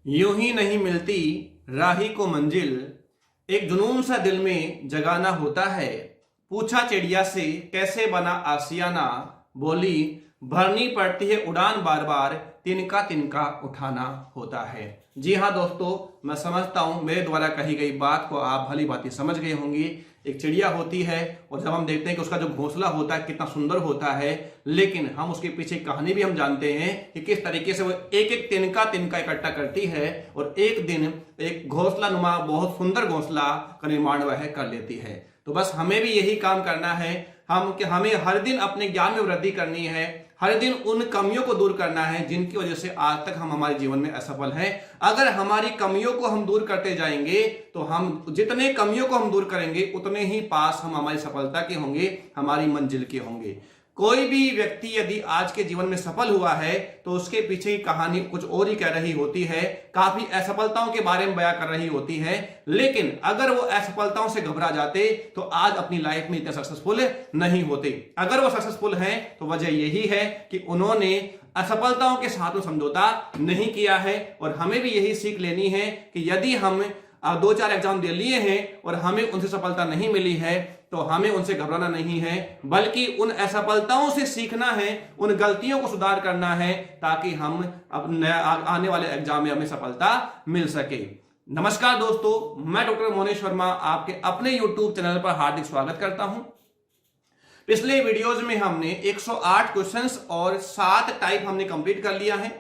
यूं ही नहीं मिलती राही को मंजिल, एक जुनून सा दिल में जगाना होता है। पूछा चिड़िया से कैसे बना आसियाना, बोली भरनी पड़ती है उड़ान बार बार, तिनका तिनका उठाना होता है। जी हाँ दोस्तों, मैं समझता हूँ मेरे द्वारा कही गई बात को आप भली भांति समझ गए होंगे। एक चिड़िया होती है और जब हम देखते हैं कि उसका जो घोंसला होता है कितना सुंदर होता है, लेकिन हम उसके पीछे कहानी भी हम जानते हैं कि किस तरीके से वो एक एक तिनका तिनका इकट्ठा करती है और एक दिन एक घोंसला नुमा बहुत सुंदर घोंसला का निर्माण वह कर लेती है। तो बस हमें भी यही काम करना है, हमें हर दिन अपने ज्ञान में वृद्धि करनी है, हर दिन उन कमियों को दूर करना है जिनकी वजह से आज तक हम हमारे जीवन में असफल हैं। अगर हमारी कमियों को हम दूर करते जाएंगे तो हम जितने कमियों को हम दूर करेंगे उतने ही पास हम हमारी सफलता के होंगे, हमारी मंजिल के होंगे। कोई भी व्यक्ति यदि आज के जीवन में सफल हुआ है तो उसके पीछे की कहानी कुछ और ही कह रही होती है, काफी असफलताओं के बारे में बयां कर रही होती है। लेकिन अगर वो असफलताओं से घबरा जाते तो आज अपनी लाइफ में इतने सक्सेसफुल नहीं होते। अगर वो सक्सेसफुल हैं तो वजह यही है कि उन्होंने असफलताओं के साथ में समझौता नहीं किया है। और हमें भी यही सीख लेनी है कि यदि हम 2-4 एग्जाम दे लिए हैं और हमें उनसे सफलता नहीं मिली है तो हमें उनसे घबराना नहीं है, बल्कि उन असफलताओं से सीखना है, उन गलतियों को सुधार करना है ताकि हम अपने आने वाले एग्जाम में हमें सफलता मिल सके। नमस्कार दोस्तों, मैं डॉक्टर मोनेश वर्मा आपके अपने यूट्यूब चैनल पर हार्दिक स्वागत करता हूं। पिछले वीडियोज में हमने 108 क्वेश्चंस और 7 टाइप हमने कंप्लीट कर लिया है।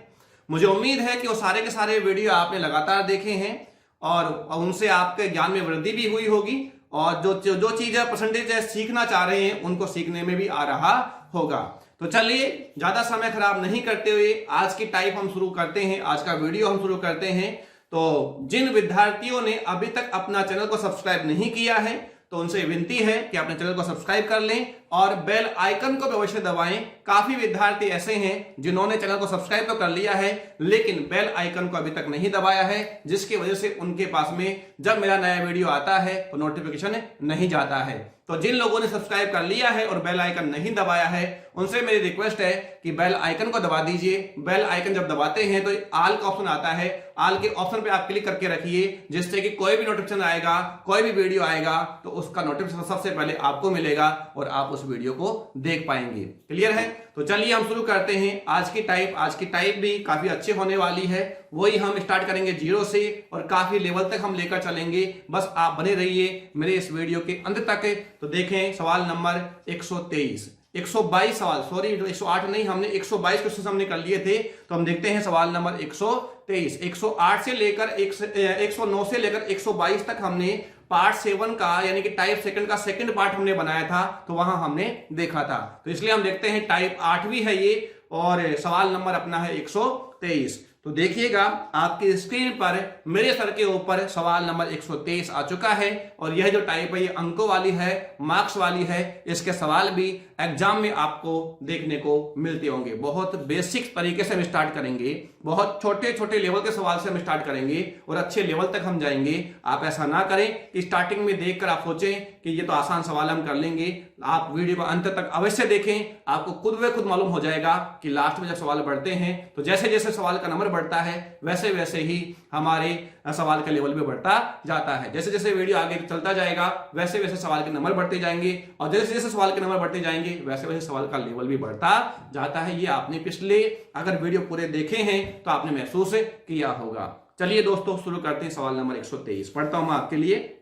मुझे उम्मीद है कि वो सारे के सारे वीडियो आपने लगातार देखे हैं और उनसे आपके ज्ञान में वृद्धि भी हुई होगी और जो चीजें परसेंटेज सीखना चाह रहे हैं उनको सीखने में भी आ रहा होगा। तो चलिए ज्यादा समय खराब नहीं करते हुए आज की टाइप हम शुरू करते हैं, आज का वीडियो हम शुरू करते हैं। तो जिन विद्यार्थियों ने अभी तक अपना चैनल को सब्सक्राइब नहीं किया है तो उनसे विनती है कि अपने चैनल को सब्सक्राइब कर लें और बेल आइकन को भी अवश्य दबाएं। काफी विद्यार्थी ऐसे हैं जिन्होंने चैनल को सब्सक्राइब तो कर लिया है लेकिन बेल आइकन को अभी तक नहीं दबाया है, जिसकी वजह से उनके पास में जब मेरा नया वीडियो आता है तो नोटिफिकेशन नहीं जाता है। तो जिन लोगों ने सब्सक्राइब कर लिया है और बेल आइकन नहीं दबाया है उनसे मेरी रिक्वेस्ट है कि बेल आइकन को दबा दीजिए। बेल आइकन जब दबाते हैं तो ऑल का ऑप्शन आता है, ऑल के ऑप्शन पे आप क्लिक करके रखिए, जिससे कि कोई भी नोटिफिकेशन आएगा, कोई भी वीडियो आएगा तो उसका नोटिफिकेशन सबसे पहले आपको मिलेगा और आप उस वीडियो को देख पाएंगे। क्लियर है? तो चलिए हम शुरू करते हैं आज की टाइप। आज की टाइप भी काफी अच्छी होने वाली है, वही हम स्टार्ट करेंगे 0 से और काफी लेवल तक हम लेकर चलेंगे। बस आप बने रहिए मेरे इस वीडियो के अंत तक। तो देखें सवाल नंबर 123, 122 सवाल, सॉरी 108 नहीं, हमने 122 क्वेश्चन हमने कर लिए थे। तो हम देखते हैं सवाल नंबर 123। 108 से लेकर 109 से लेकर 122 तक हमने पार्ट 7 का यानी कि टाइप सेकंड का सेकंड पार्ट हमने बनाया था, तो वहां हमने देखा था। तो इसलिए हम देखते हैं टाइप 8वीं है ये और सवाल नंबर अपना है 123। तो देखिएगा आपकी स्क्रीन पर मेरे सर के ऊपर सवाल नंबर 123 आ चुका है और यह जो टाइप है ये अंकों वाली है, मार्क्स वाली है। इसके सवाल भी एग्जाम में आपको देखने को मिलते होंगे। बहुत बेसिक तरीके से हम स्टार्ट करेंगे, बहुत छोटे छोटे लेवल के सवाल से हम स्टार्ट करेंगे और अच्छे लेवल तक हम जाएंगे। आप ऐसा ना करें कि स्टार्टिंग में देखकर आप सोचें कि ये तो आसान सवाल हम कर लेंगे। आप वीडियो को अंत तक अवश्य देखें, आपको खुद ब खुद मालूम हो जाएगा कि लास्ट में जब सवाल बढ़ते हैं तो जैसे जैसे सवाल का नंबर बढ़ता है वैसे वैसे ही हमारे सवाल का लेवल भी बढ़ता जाता है। जैसे जैसे वीडियो आगे चलता जाएगा वैसे वैसे सवाल के नंबर बढ़ते जाएंगे और जैसे जैसे सवाल के नंबर बढ़ते जाएंगे वैसे वैसे सवाल का लेवल भी बढ़ता जाता है। ये आपने पिछले अगर वीडियो पूरे देखे हैं तो आपने महसूस किया होगा। चलिए दोस्तों शुरू करते हैं सवाल नंबर 123। पढ़ता हूं मैं आपके लिए।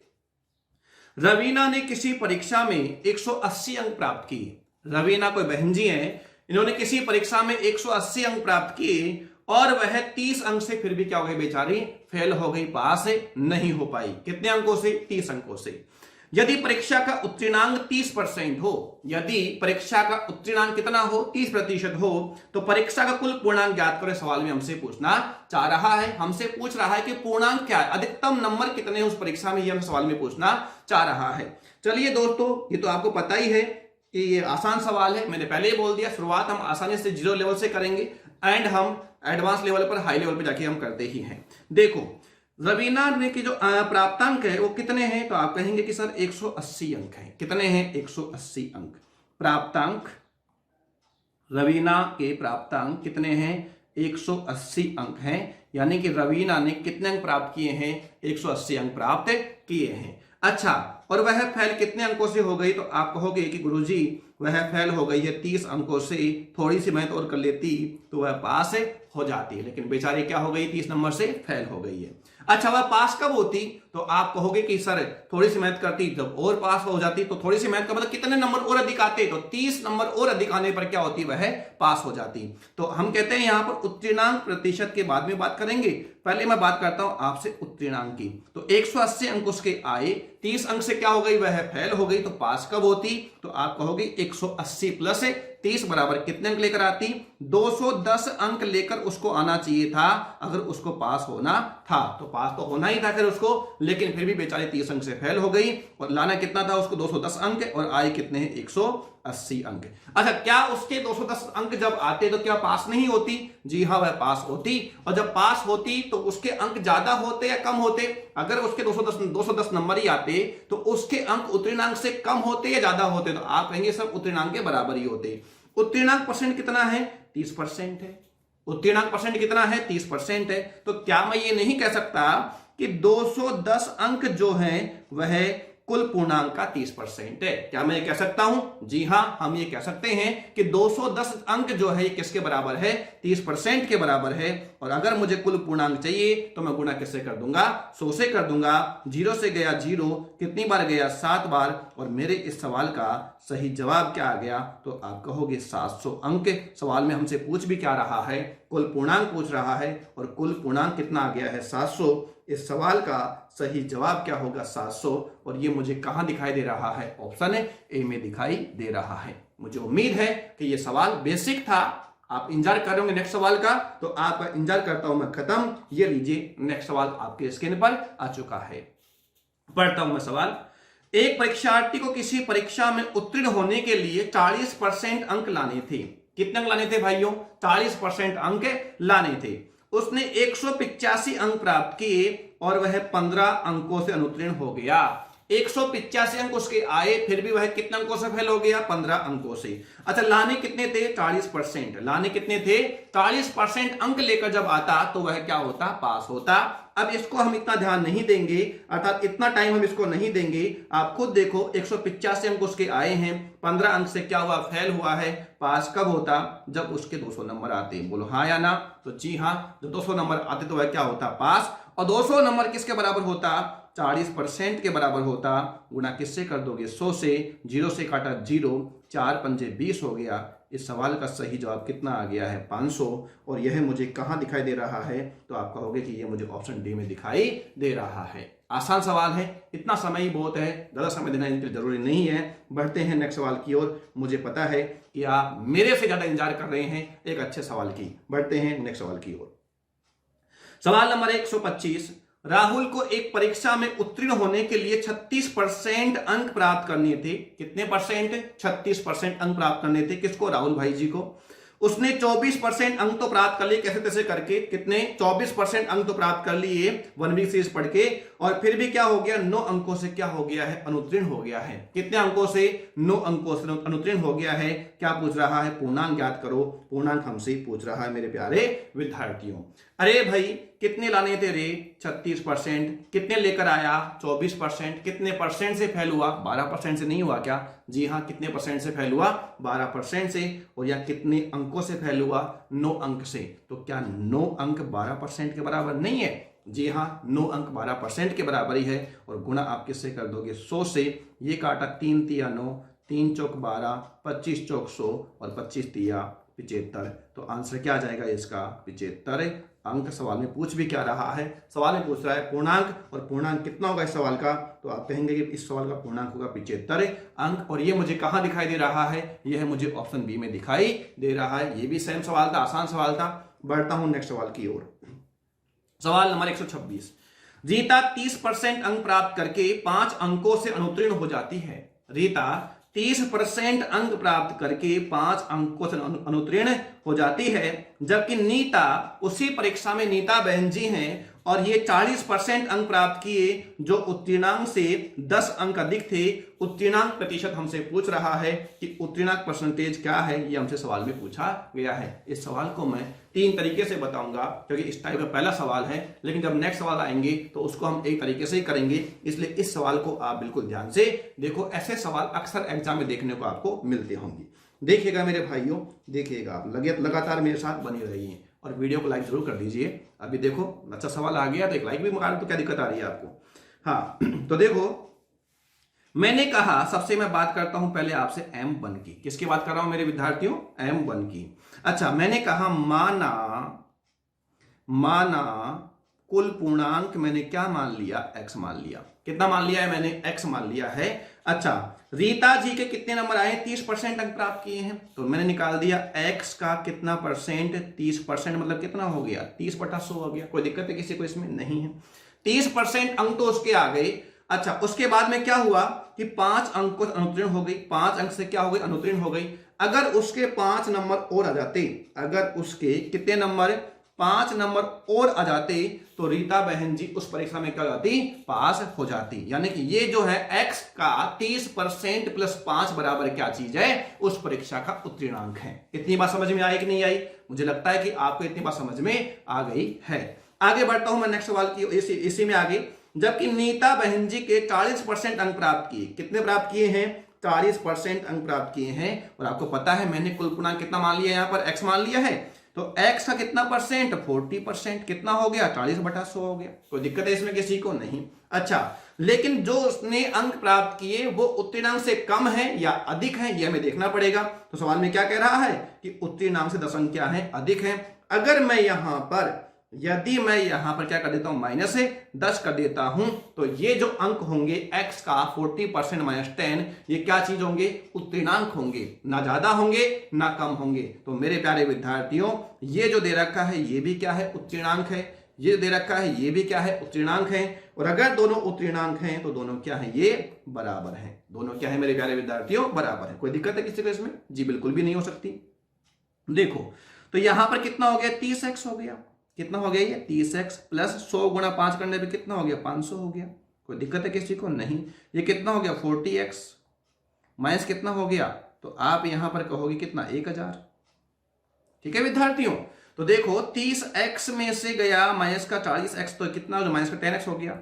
रवीना ने किसी परीक्षा में 180 अंक प्राप्त किए। रवीना कोई बहन जी हैं, इन्होंने किसी परीक्षा में 180 अंक प्राप्त किए और वह 30 अंक से फिर भी क्या हो गई बेचारी, फेल हो गई, पास नहीं हो पाई। कितने अंकों से? 30 अंकों से। यदि परीक्षा का उत्तीर्णांक 30% हो, यदि परीक्षा का उत्तीर्णांक कितना हो, 30% हो, तो परीक्षा का कुल पूर्णांक ज्ञात करो। सवाल में हमसे पूछना चाह रहा है, हमसे पूछ रहा है कि पूर्णांक क्या है, अधिकतम नंबर कितने हैं उस परीक्षा में, ये हम सवाल में पूछना चाह रहा है। चलिए दोस्तों, ये तो आपको पता ही है कि ये आसान सवाल है। मैंने पहले ही बोल दिया, शुरुआत हम आसानी से 0 लेवल से करेंगे एंड हम एडवांस लेवल पर, हाई लेवल पर जाके हम करते ही हैं। देखो रवीना ने की जो प्राप्तांक है वो कितने हैं, तो आप कहेंगे कि सर 180 अंक हैं। कितने हैं? 180 अंक। प्राप्तांक, रवीना के प्राप्तांक कितने हैं? 180 अंक हैं, यानी कि रवीना ने कितने अंक प्राप्त किए हैं? 180 अंक प्राप्त किए हैं। अच्छा, और वह फेल कितने अंकों से हो गई? तो आप कहोगे कि गुरुजी वह फेल हो गई है 30 अंकों से, थोड़ी सी मेहनत और कर लेती तो वह पास हो जाती है, लेकिन बेचारी क्या हो गई? 30 नंबर से फेल हो गई है। अच्छा, वह पास कब होती? तो आप कहोगे कि सर थोड़ी सी मेहनत करती जब और पास हो जाती, तो थोड़ी सी मेहनत का मतलब कितने नंबर और अधिक आते? तो 30 नंबर और अधिक आने पर क्या होती? वह पास हो जाती। तो हम कहते हैं यहां पर उत्तीर्णांक प्रतिशत के बाद में बात करेंगे, पहले मैं बात करता हूं आपसे उत्तीर्णांक की। तो 180 अंक उसके आए, 30 अंक से क्या हो गई? वह फेल हो गई, तो पास कब होती? तो आप कहोगे 180 प्लस 30 बराबर कितने अंक लेकर आती? 210 अंक लेकर उसको आना चाहिए था अगर उसको पास होना था। तो पास तो होना ही था फिर उसको, लेकिन फिर भी बेचारी 30 अंक से फेल हो गई, और लाना कितना था उसको? 210 अंक, और आए कितने हैं? 180 अंक। अच्छा, क्या उसके 210 अंक जब आते तो क्या पास नहीं होती? जी हाँ, वह पास होती। और जब पास होती तो उसके अंक ज्यादा होते या कम होते? अगर उसके 210 नंबर ही आते तो उसके अंक उत्तीर्णांक से कम होते या ज्यादा होते? तो आप कहेंगे सब उत्तीर्णांक के बराबर ही होते। उत्तीर्णांक परसेंट कितना है? 30% है। उत्तीर्णांक परसेंट कितना है? 30% है। तो क्या मैं ये नहीं कह सकता कि 210 अंक जो हैं वह कुल पूर्णांक का 30% है? क्या मैं ये कह सकता हूं? जी हां, हम ये कह सकते हैं कि 210 अंक जो है ये किसके बराबर है? 30% के बराबर है। और अगर मुझे कुल पूर्णांक चाहिए तो मैं गुणा किससे कर दूंगा? 100 से कर दूंगा। 0 से गया 0, कितनी बार गया? 7 बार। और मेरे इस सवाल का सही जवाब क्या आ गया? तो आप कहोगे 700 अंक। सवाल में हमसे पूछ भी क्या रहा है? कुल पूर्णांक पूछ रहा है, और कुल पूर्णांक कितना आ गया है? 700। इस सवाल का सही जवाब क्या होगा? 700। और ये मुझे कहां दिखाई दे रहा है? ऑप्शन ए में दिखाई दे रहा है। मुझे उम्मीद है कि ये सवाल बेसिक था। आप इंतजार कर रहे होंगे नेक्स्ट सवाल का, तो आपका इंतजार करता हूं मैं खत्म। ये लीजिए, नेक्स्ट सवाल आपके स्क्रीन पर आ चुका है। पढ़ता हूं मैं सवाल। एक परीक्षार्थी को किसी परीक्षा में उत्तीर्ण होने के लिए 40% अंक लाने थे। कितने अंक लाने थे भाइयों? 40% अंक लाने थे। उसने 185 अंक प्राप्त किए और वह 15 अंकों से अनुत्तीर्ण हो गया। 185 अंक उसके आए, फिर भी वह कितने अंकों से फेल हो गया? 15 अंकों से। अच्छा, लाने कितने थे? 40%। लाने कितने थे? 40% अंक लेकर जब आता तो वह क्या होता? पास होता। अब इसको हम इतना ध्यान नहीं देंगे, अर्थात इतना टाइम हम इसको नहीं देंगे। आप खुद देखो, 185 अंक उसके आए हैं, 15 अंक से क्या हुआ? फेल हुआ है। पास कब होता? जब उसके 200 नंबर आते। बोलो हाँ या ना? तो जी हाँ, जब 200 नंबर आते तो वह क्या होता? पास। और 200 नंबर किसके बराबर होता? 40% के बराबर होता। गुणा किससे कर दोगे? 100 से। 0 से काटा 0, 4 पंजे 20 हो गया। इस सवाल का सही जवाब कितना आ गया है? 500। और यह मुझे कहां दिखाई दे रहा है? तो आप कहोगे कि यह मुझे ऑप्शन डी में दिखाई दे रहा है। आसान सवाल है, इतना समय ही बहुत है, ज्यादा समय देना इनके लिए जरूरी नहीं है। बढ़ते हैं नेक्स्ट सवाल की ओर। मुझे पता है कि आप मेरे से ज्यादा इंतजार कर रहे हैं एक अच्छे सवाल की। बढ़ते हैं नेक्स्ट सवाल की ओर। सवाल नंबर 125। राहुल को एक परीक्षा में उत्तीर्ण होने के लिए 36% अंक प्राप्त करने थे। कितने परसेंट? 36% अंक प्राप्त करने थे। किसको? राहुल भाई जी को। उसने 24% अंक तो प्राप्त कर लिए कैसे तैसे करके। कितने? 24% अंक तो प्राप्त कर लिए 1 वीक सीरीज पढ़ के, और फिर भी क्या हो गया? 9 अंकों से क्या हो गया है? अनुत्तीर्ण हो गया है। कितने अंकों से? 9 अंकों से अनुत्तीर्ण हो गया है। क्या पूछ रहा है? पूर्णांक ज्ञात करो। पूर्णांक हमसे ही पूछ रहा है मेरे प्यारे विद्यार्थियों। अरे भाई, कितने लाने थे रे? 36%। कितने लेकर आया? 24%। कितने परसेंट से फेल हुआ? 12% से नहीं हुआ क्या? जी हाँ, कितने परसेंट से फेल हुआ? 12% से। और या कितने अंकों से फेल हुआ? 9 अंक से। तो क्या 9 अंक 12% के बराबर नहीं है? जी हाँ, 9 अंक 12% के बराबर ही है। और गुणा आप किससे कर दोगे? 100 से। ये काटा 3 तिया 9, 3 चौक 12, 25 चौक 100, और 25 तिया 75। तो आंसर क्या आ जाएगा इसका? 75 अंक। सवाल में पूछ भी क्या रहा है? सवाल में पूछ रहा है पूर्णांक, और पूर्णांक कितना होगा इस सवाल का? तो आप कहेंगे कि इस सवाल का पूर्णांक होगा 75 अंक। और ये मुझे कहां दिखाई दे रहा है? यह मुझे ऑप्शन बी में दिखाई दे रहा है। ये भी सेम सवाल था, आसान सवाल था। बढ़ता हूं नेक्स्ट सवाल की ओर। सवाल नंबर 126। रीता 30% अंक प्राप्त करके 5 अंकों से अनुत्तीर्ण हो जाती है। रीता 30% अंक प्राप्त करके 5 अंकों से अनुत्तीर्ण हो जाती है। जबकि नीता, उसी परीक्षा में नीता बहन जी हैं और ये 40% अंक प्राप्त किए, जो उत्तीर्णांक से 10 अंक अधिक थे। उत्तीर्णांक प्रतिशत हमसे पूछ रहा है कि उत्तीर्णांक परसेंटेज क्या है, ये हमसे सवाल में पूछा गया है। इस सवाल को मैं 3 तरीके से बताऊंगा, क्योंकि इस टाइप का पहला सवाल है, लेकिन जब नेक्स्ट सवाल आएंगे तो उसको हम एक तरीके से ही करेंगे। इसलिए इस सवाल को आप बिल्कुल ध्यान से देखो। ऐसे सवाल अक्सर एग्जाम में देखने को आपको मिलते होंगे। देखिएगा मेरे भाइयों, देखिएगा आप लगातार मेरे साथ बने रहिए और वीडियो को लाइक जरूर कर दीजिए। अभी देखो अच्छा सवाल आ गया तो एक लाइक भी मार दो, तो क्या दिक्कत आ रही है आपको। हाँ तो देखो, मैंने कहा सबसे मैं बात करता हूं पहले आपसे M1 की। किसकी बात कर रहा हूं मेरे विद्यार्थियों? M1 की। अच्छा, मैंने कहा माना कुल पूर्णांक मैंने क्या मान लिया? x मान लिया। कितना मान लिया है मैंने? x मान लिया है। अच्छा, रीता जी के कितने नंबर आए? 30% अंक प्राप्त किए हैं, तो मैंने निकाल दिया x का कितना परसेंट? 30% मतलब कितना हो गया? 30/100 हो गया। कोई दिक्कत है किसी को इसमें? नहीं है। 30% अंक तो उसके आ गए। अच्छा, उसके बाद में क्या हुआ कि 5 अंक को अनुत्तीर्ण हो गई। 5 अंक से क्या हो गई? अनुत्तीर्ण हो गई। अगर उसके 5 नंबर और आ जाते, अगर उसके कितने नंबर? 5 नंबर और आ जाते, तो रीता बहन जी उस परीक्षा में क्या हो जाती? पास हो जाती। यानी कि ये जो है x का 30% प्लस 5 बराबर क्या चीज है? उस परीक्षा का उत्तीर्णांक है। इतनी बात समझ में आई कि नहीं आई? मुझे लगता है कि आपको इतनी बात समझ में आ गई है। आगे बढ़ता हूं मैं नेक्स्ट सवाल की, इसी में आगे। जबकि नीता बहन जी के 40% अंक प्राप्त किए। कितने प्राप्त किए हैं? 40% अंक प्राप्त किए हैं। और आपको पता है मैंने कुल पूर्णांक कितना मान लिया? यहां पर x मान लिया है, तो x का कितना परसेंट? 40%। कितना हो गया? 40/100 हो गया। कोई दिक्कत है इसमें किसी को? नहीं। अच्छा, लेकिन जो उसने अंक प्राप्त किए वो उत्तीर्णांक से कम है या अधिक है, यह हमें देखना पड़ेगा। तो सवाल में क्या कह रहा है कि उत्तीर्णांक से 10 अंक क्या है? अधिक है। अगर मैं यहां पर, यदि मैं यहां पर क्या कर देता हूं? -10 कर देता हूं, तो ये जो अंक होंगे x का 40% -10, ये क्या चीज होंगे? उत्तीर्णांक होंगे। ना ज्यादा होंगे ना कम होंगे। तो मेरे प्यारे विद्यार्थियों, ये जो दे रखा है ये भी क्या है? उत्तीर्णांक है। ये दे रखा है ये भी क्या है? उत्तीर्णांक है। और अगर दोनों उत्तीर्णांक हैं तो दोनों क्या है? ये बराबर है। दोनों क्या है मेरे प्यारे विद्यार्थियों? बराबर है। कोई दिक्कत है किसी को इसमें? जी बिल्कुल भी नहीं हो सकती। देखो, तो यहां पर कितना हो गया? 30x हो गया। कितना हो गया? ये 30x प्लस 100 गुणा 5 करने पे कितना हो गया? 500 हो गया। कोई दिक्कत है किसी को? नहीं। ये कितना हो गया? 40x माइनस कितना हो गया? तो आप यहां पर कहोगे कितना? 1000। ठीक है विद्यार्थियों, तो देखो 30x में से गया माइनस का 40x, तो कितना? माइनस का 10x हो गया।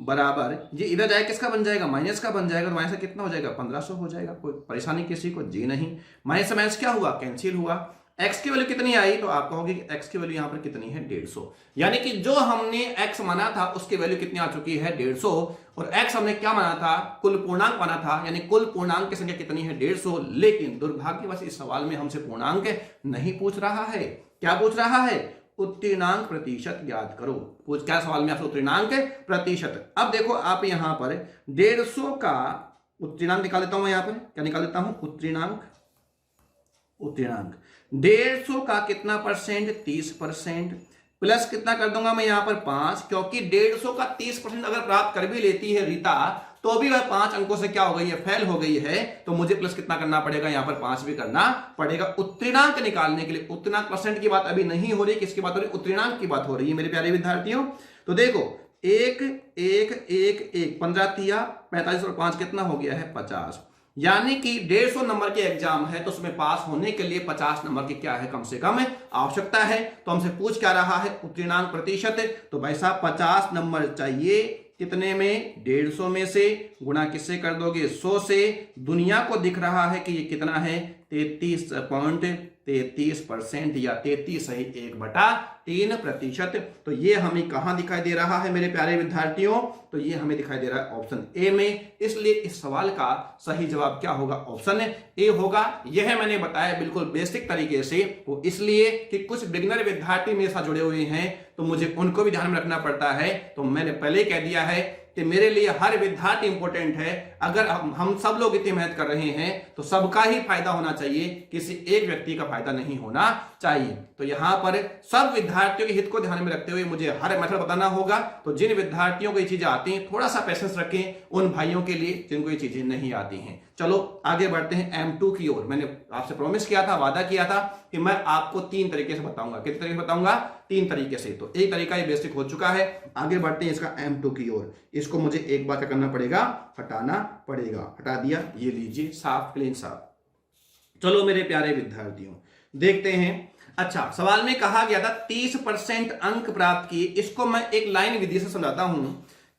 बराबर ये इधर जाए किसका बन जाएगा? माइनस का बन जाएगा। तो माइनस का कितना हो जाएगा? 1500 हो जाएगा। कोई परेशानी किसी को? जी नहीं। माइनस से माइनस क्या हुआ? कैंसिल हुआ। x की वैल्यू कितनी आई? तो आप कहोगे कि x की वैल्यू यहां पर कितनी है? 150। यानी कि जो हमने x माना था उसकी वैल्यू कितनी आ चुकी है? 150। और x हमने क्या माना था? कुल पूर्णांक माना था, यानी कुल पूर्णांक की संख्या कितनी है? 150। लेकिन दुर्भाग्यवश इस सवाल में हमसे पूर्णांक नहीं पूछ रहा है। क्या पूछ रहा है? उत्तीर्णांक प्रतिशत ज्ञात करो। क्या सवाल में आपसे उत्तीर्णांक प्रतिशत। अब देखो आप यहां पर 150 का उत्तीर्णांक निकाल लेता हूं। यहां पर क्या निकाल लेता हूं? उत्तीर्णांक 150 का कितना परसेंट? 30%। प्लस कितना कर दूंगा मैं यहां पर? 5, क्योंकि 150 का 30% अगर प्राप्त कर भी लेती है रीता, तो भी वह 5 अंकों से क्या हो गई है? फेल हो गई है। तो मुझे प्लस कितना करना पड़ेगा? यहां पर 5 भी करना पड़ेगा उत्तीर्णांक निकालने के लिए। उत्तीर्णांक परसेंट की बात अभी नहीं हो रही, किसकी बात हो रही? उत्तीर्णांक की बात हो रही है मेरे प्यारे विद्यार्थियों। तो देखो 1 1 1 1 15 तिया 45 और 5 कितना हो गया है? 50। यानी कि 150 नंबर के एग्जाम है, तो उसमें पास होने के लिए 50 नंबर की क्या है? कम से कम आवश्यकता है। तो हमसे पूछ क्या रहा है? उत्तीर्णांक प्रतिशत। तो भाई साहब 50 नंबर चाहिए। कितने में? 150 में से गुणा किससे कर दोगे? 100 से। दुनिया को दिख रहा है कि ये कितना है? 33.33% या 33.1/3%। तो ये हमें कहां दिखाई दे रहा है मेरे प्यारे विद्यार्थियों? तो ये हमें दिखाई दे रहा है ऑप्शन ए में। इसलिए इस सवाल का सही जवाब क्या होगा? ऑप्शन ए होगा। यह मैंने बताया बिल्कुल बेसिक तरीके से, वो इसलिए कि कुछ बिगिनर विद्यार्थी मेरे साथ जुड़े हुए हैं, तो मुझे उनको भी ध्यान में रखना पड़ता है। तो मैंने पहले कह दिया है कि मेरे लिए हर विद्यार्थी इंपॉर्टेंट है। अगर हम सब लोग इतनी मेहनत कर रहे हैं तो सबका ही फायदा होना चाहिए, किसी एक व्यक्ति का फायदा नहीं होना चाहिए। तो यहां पर सब विद्यार्थियों के हित को ध्यान में रखते हुए मुझे हर मेथड बताना होगा। तो जिन विद्यार्थियों को ये चीजें आती हैं, थोड़ा सा पेशेंस रखें उन भाइयों के लिए जिनको ये चीजें नहीं आती हैं। चलो आगे बढ़ते हैं M2 की ओर। मैंने आपसे प्रॉमिस किया था, वादा किया था कि मैं आपको 3 तरीके से बताऊंगा। कितने तरीके से बताऊंगा? 3 तरीके से। तो एक तरीका ये बेसिक हो चुका है, आगे बढ़ते हैं इसका M2 की ओर। इसको मुझे एक बार क्या करना पड़ेगा? हटाना पड़ेगा। हटा दिया, ये लीजिए साफ, क्लीन साफ। चलो मेरे प्यारे विद्यार्थियों, देखते हैं। अच्छा, सवाल में कहा गया था 30% अंक प्राप्त किए। इसको मैं एक लाइन विधि से समझाता हूं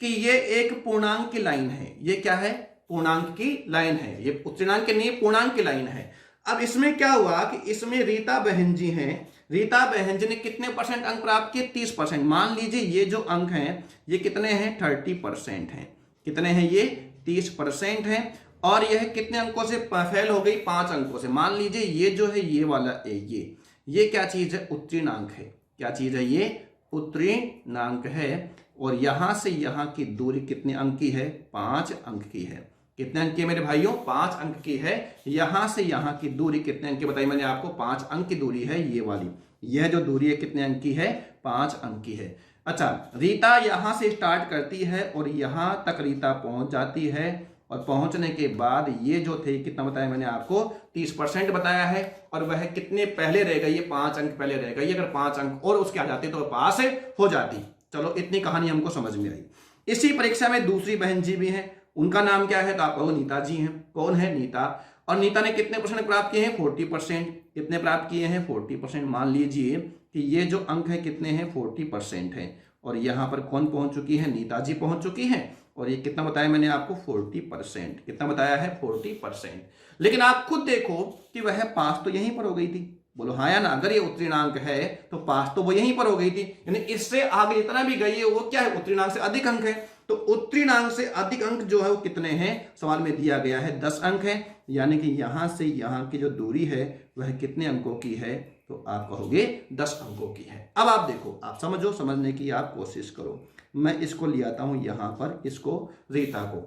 कि ये एक पूर्णांक की लाइन है। ये क्या है? पूर्णांक की लाइन है। ये उत्तीर्णांक नहीं, पूर्णांक की लाइन है। अब इसमें क्या हुआ कि इसमें रीता बहन जी हैं। रीता बहन जी ने कितने परसेंट अंक प्राप्त किए? 30%। मान लीजिए ये जो अंक हैं ये कितने हैं? 30% हैं। कितने हैं ये? 30% हैं। और यह कितने अंकों से फेल हो गई? 5 अंकों से। मान लीजिए ये जो है ये वाला ये क्या चीज है? उत्तीर्णांक है। क्या चीज है? ये उत्तीर्णांक है। और यहां से यहां की दूरी कितने अंक की है? 5 अंक की है। कितने अंक की है मेरे भाइयों? 5 अंक की है। यहां से यहां की दूरी कितने अंक की बताई मैंने आपको? 5 अंक की दूरी है ये वाली। यह जो दूरी है कितने अंक की है? 5 अंक की है। अच्छा, रीता यहां से स्टार्ट करती है और यहां तक रीता पहुंच जाती है। और पहुंचने के बाद ये जो थे कितना बताया मैंने आपको? 30% बताया है। और वह कितने पहले रह गई? 5 अंक पहले रह गई। अगर 5 अंक और उसके आ जाते तो पास हो जाती। चलो, इतनी कहानी हमको समझ में आई। इसी परीक्षा में दूसरी बहन जी भी हैं। उनका नाम क्या है? तो आप कहो नीता जी हैं। कौन है? नीता। और नीता ने कितने परसेंट प्राप्त किए हैं? 40%। कितने प्राप्त किए हैं? 40%। मान लीजिए कि ये जो अंक है कितने हैं? 40% है। और यहां पर कौन पहुंच चुकी है? नीता जी पहुंच चुकी हैं। और ये कितना बताया मैंने आपको? 40%। कितना बताया है? 40%। लेकिन आप खुद देखो कि वह पास तो यहीं पर हो गई थी। बोलो हाँ या ना? अगर ये उत्तीर्णांक है तो पास तो वो यहीं पर हो गई थी। यानी इससे आगे जितना भी गई है वो क्या है? उत्तीर्णांक से अधिक अंक है। तो उत्तीर्णांक से अधिक अंक जो है वो कितने हैं? सवाल में दिया गया है 10 अंक है। यानी कि यहां से यहां की जो दूरी है वह कितने अंकों की है? तो आप कहोगे 10 अंकों की है। अब आप देखो, आप समझो, समझने की आप कोशिश करो। मैं इसको ले आता हूं यहां पर, इसको रीता को,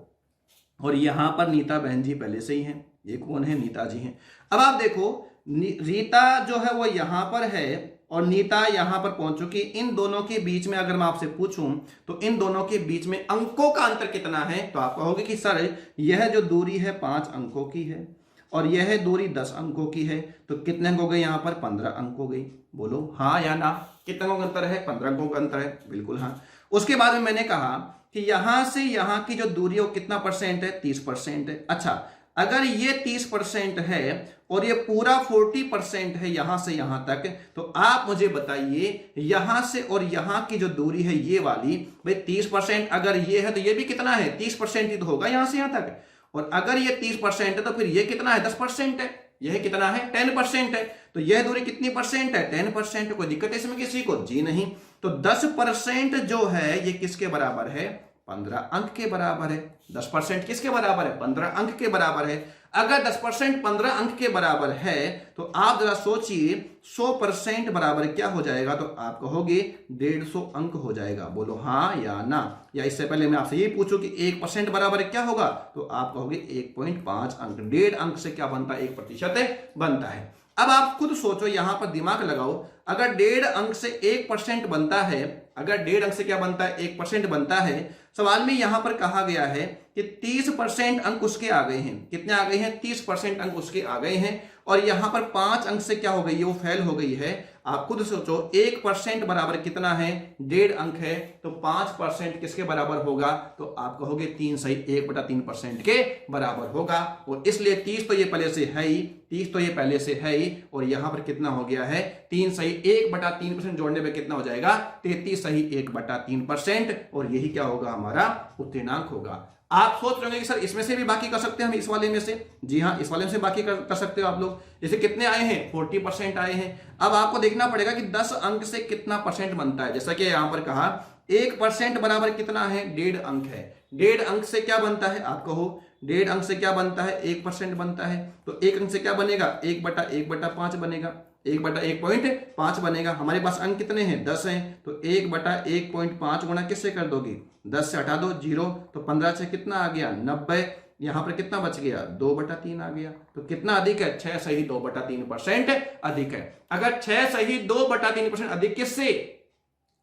और यहां पर नीता बहन जी पहले से ही हैं। ये कौन है? नीता जी हैं। अब आप देखो, रीता जो है वो यहां पर है और नीता यहां पर पहुंच चुकी। इन दोनों के बीच में अगर मैं आपसे पूछूं तो इन दोनों के बीच में अंकों का अंतर कितना है? तो आप कहोगे कि सर यह जो दूरी है 5 अंकों की है और यह दूरी 10 अंकों की है। तो कितने अंक हो गए यहाँ पर? 15 अंक हो गई। बोलो हाँ या ना? कितने अंकों का अंतर है? 15 अंकों का अंतर है। बिल्कुल हाँ। उसके बाद में मैंने कहा कि यहां से यहां की जो दूरी है वो कितना परसेंट है? 30% है। अच्छा, अगर ये 30% है और ये पूरा 40% है यहां से यहां तक, तो आप मुझे बताइए यहां से और यहां की जो दूरी है ये वाली, भाई 30% अगर ये है तो ये भी कितना है? 30% ही तो होगा यहां से यहां तक। और अगर ये 30% है तो फिर ये कितना है? 10% है। यह कितना है? 10% है। तो यह दूरी कितनी परसेंट है? 10%। कोई दिक्कत है इसमें किसी को? जी नहीं। तो 10% जो है ये किसके बराबर है? 15 अंक के बराबर है। 10% किसके बराबर है? 15 अंक के बराबर है। अगर 10% 15 अंक के बराबर है तो आप जरा सोचिए 100% बराबर क्या हो जाएगा? तो आप कहोगे 150 अंक हो जाएगा। बोलो हाँ या ना? या इससे पहले मैं आपसे ये पूछूं कि 1% बराबर क्या होगा? तो आप कहोगे 1.5 अंक। 1.5 अंक से क्या बनता है? 1% बनता है। अब आप खुद सोचो, यहां पर दिमाग लगाओ। अगर 1.5 अंक से 1% बनता है, अगर 1.5 अंक से क्या बनता है? 1% बनता है। सवाल में यहां पर कहा गया है कि 30% अंक उसके आ गए हैं। कितने आ गए हैं? 30% अंक उसके आ गए हैं। और यहां पर 5 अंक से क्या हो गई है? वो फेल हो गई है। आप खुद सोचो 1% बराबर कितना है? 1.5 अंक है। तो 5% किसके बराबर होगा? तो आप कहोगे 3 सही 1/3% के बराबर होगा। और इसलिए 30 तो ये पहले से है ही, 30 तो ये पहले से है ही। और यहां पर कितना हो गया है? 3 सही 1/3% जोड़ने पे कितना हो जाएगा? 33 सही 1/3%। और यही क्या होगा? हमारा उत्तीर्णांक होगा। आप सोच रहे होंगे कि सर इसमें से भी बाकी कर सकते हैं हम, इस वाले में से। जी हाँ, इस वाले में से बाकी कर सकते हो आप लोग। जैसे कितने आए हैं? 40% आए हैं। अब आपको देखना पड़ेगा कि 10 अंक से कितना परसेंट बनता है। जैसा कि यहां पर कहा 1% बराबर कितना है? 1.5 अंक है। 1.5 अंक से क्या बनता है? आप कहो 1.5 अंक से क्या बनता है? 1% बनता है। तो 1 अंक से क्या बनेगा? 1/1/5 बनेगा। 1/1.5 बनेगा। हमारे पास अंक कितने हैं? 10 हैं। तो 1/1.5 गुणा किससे कर दोगे? 10 से हटा दो 0। तो 15 से कितना आ गया? 90। यहां पर कितना बच गया? 2/3 आ गया। तो कितना अधिक है? 6 सही 2/3% अधिक है। अगर 6 सही 2/3% अधिक किससे?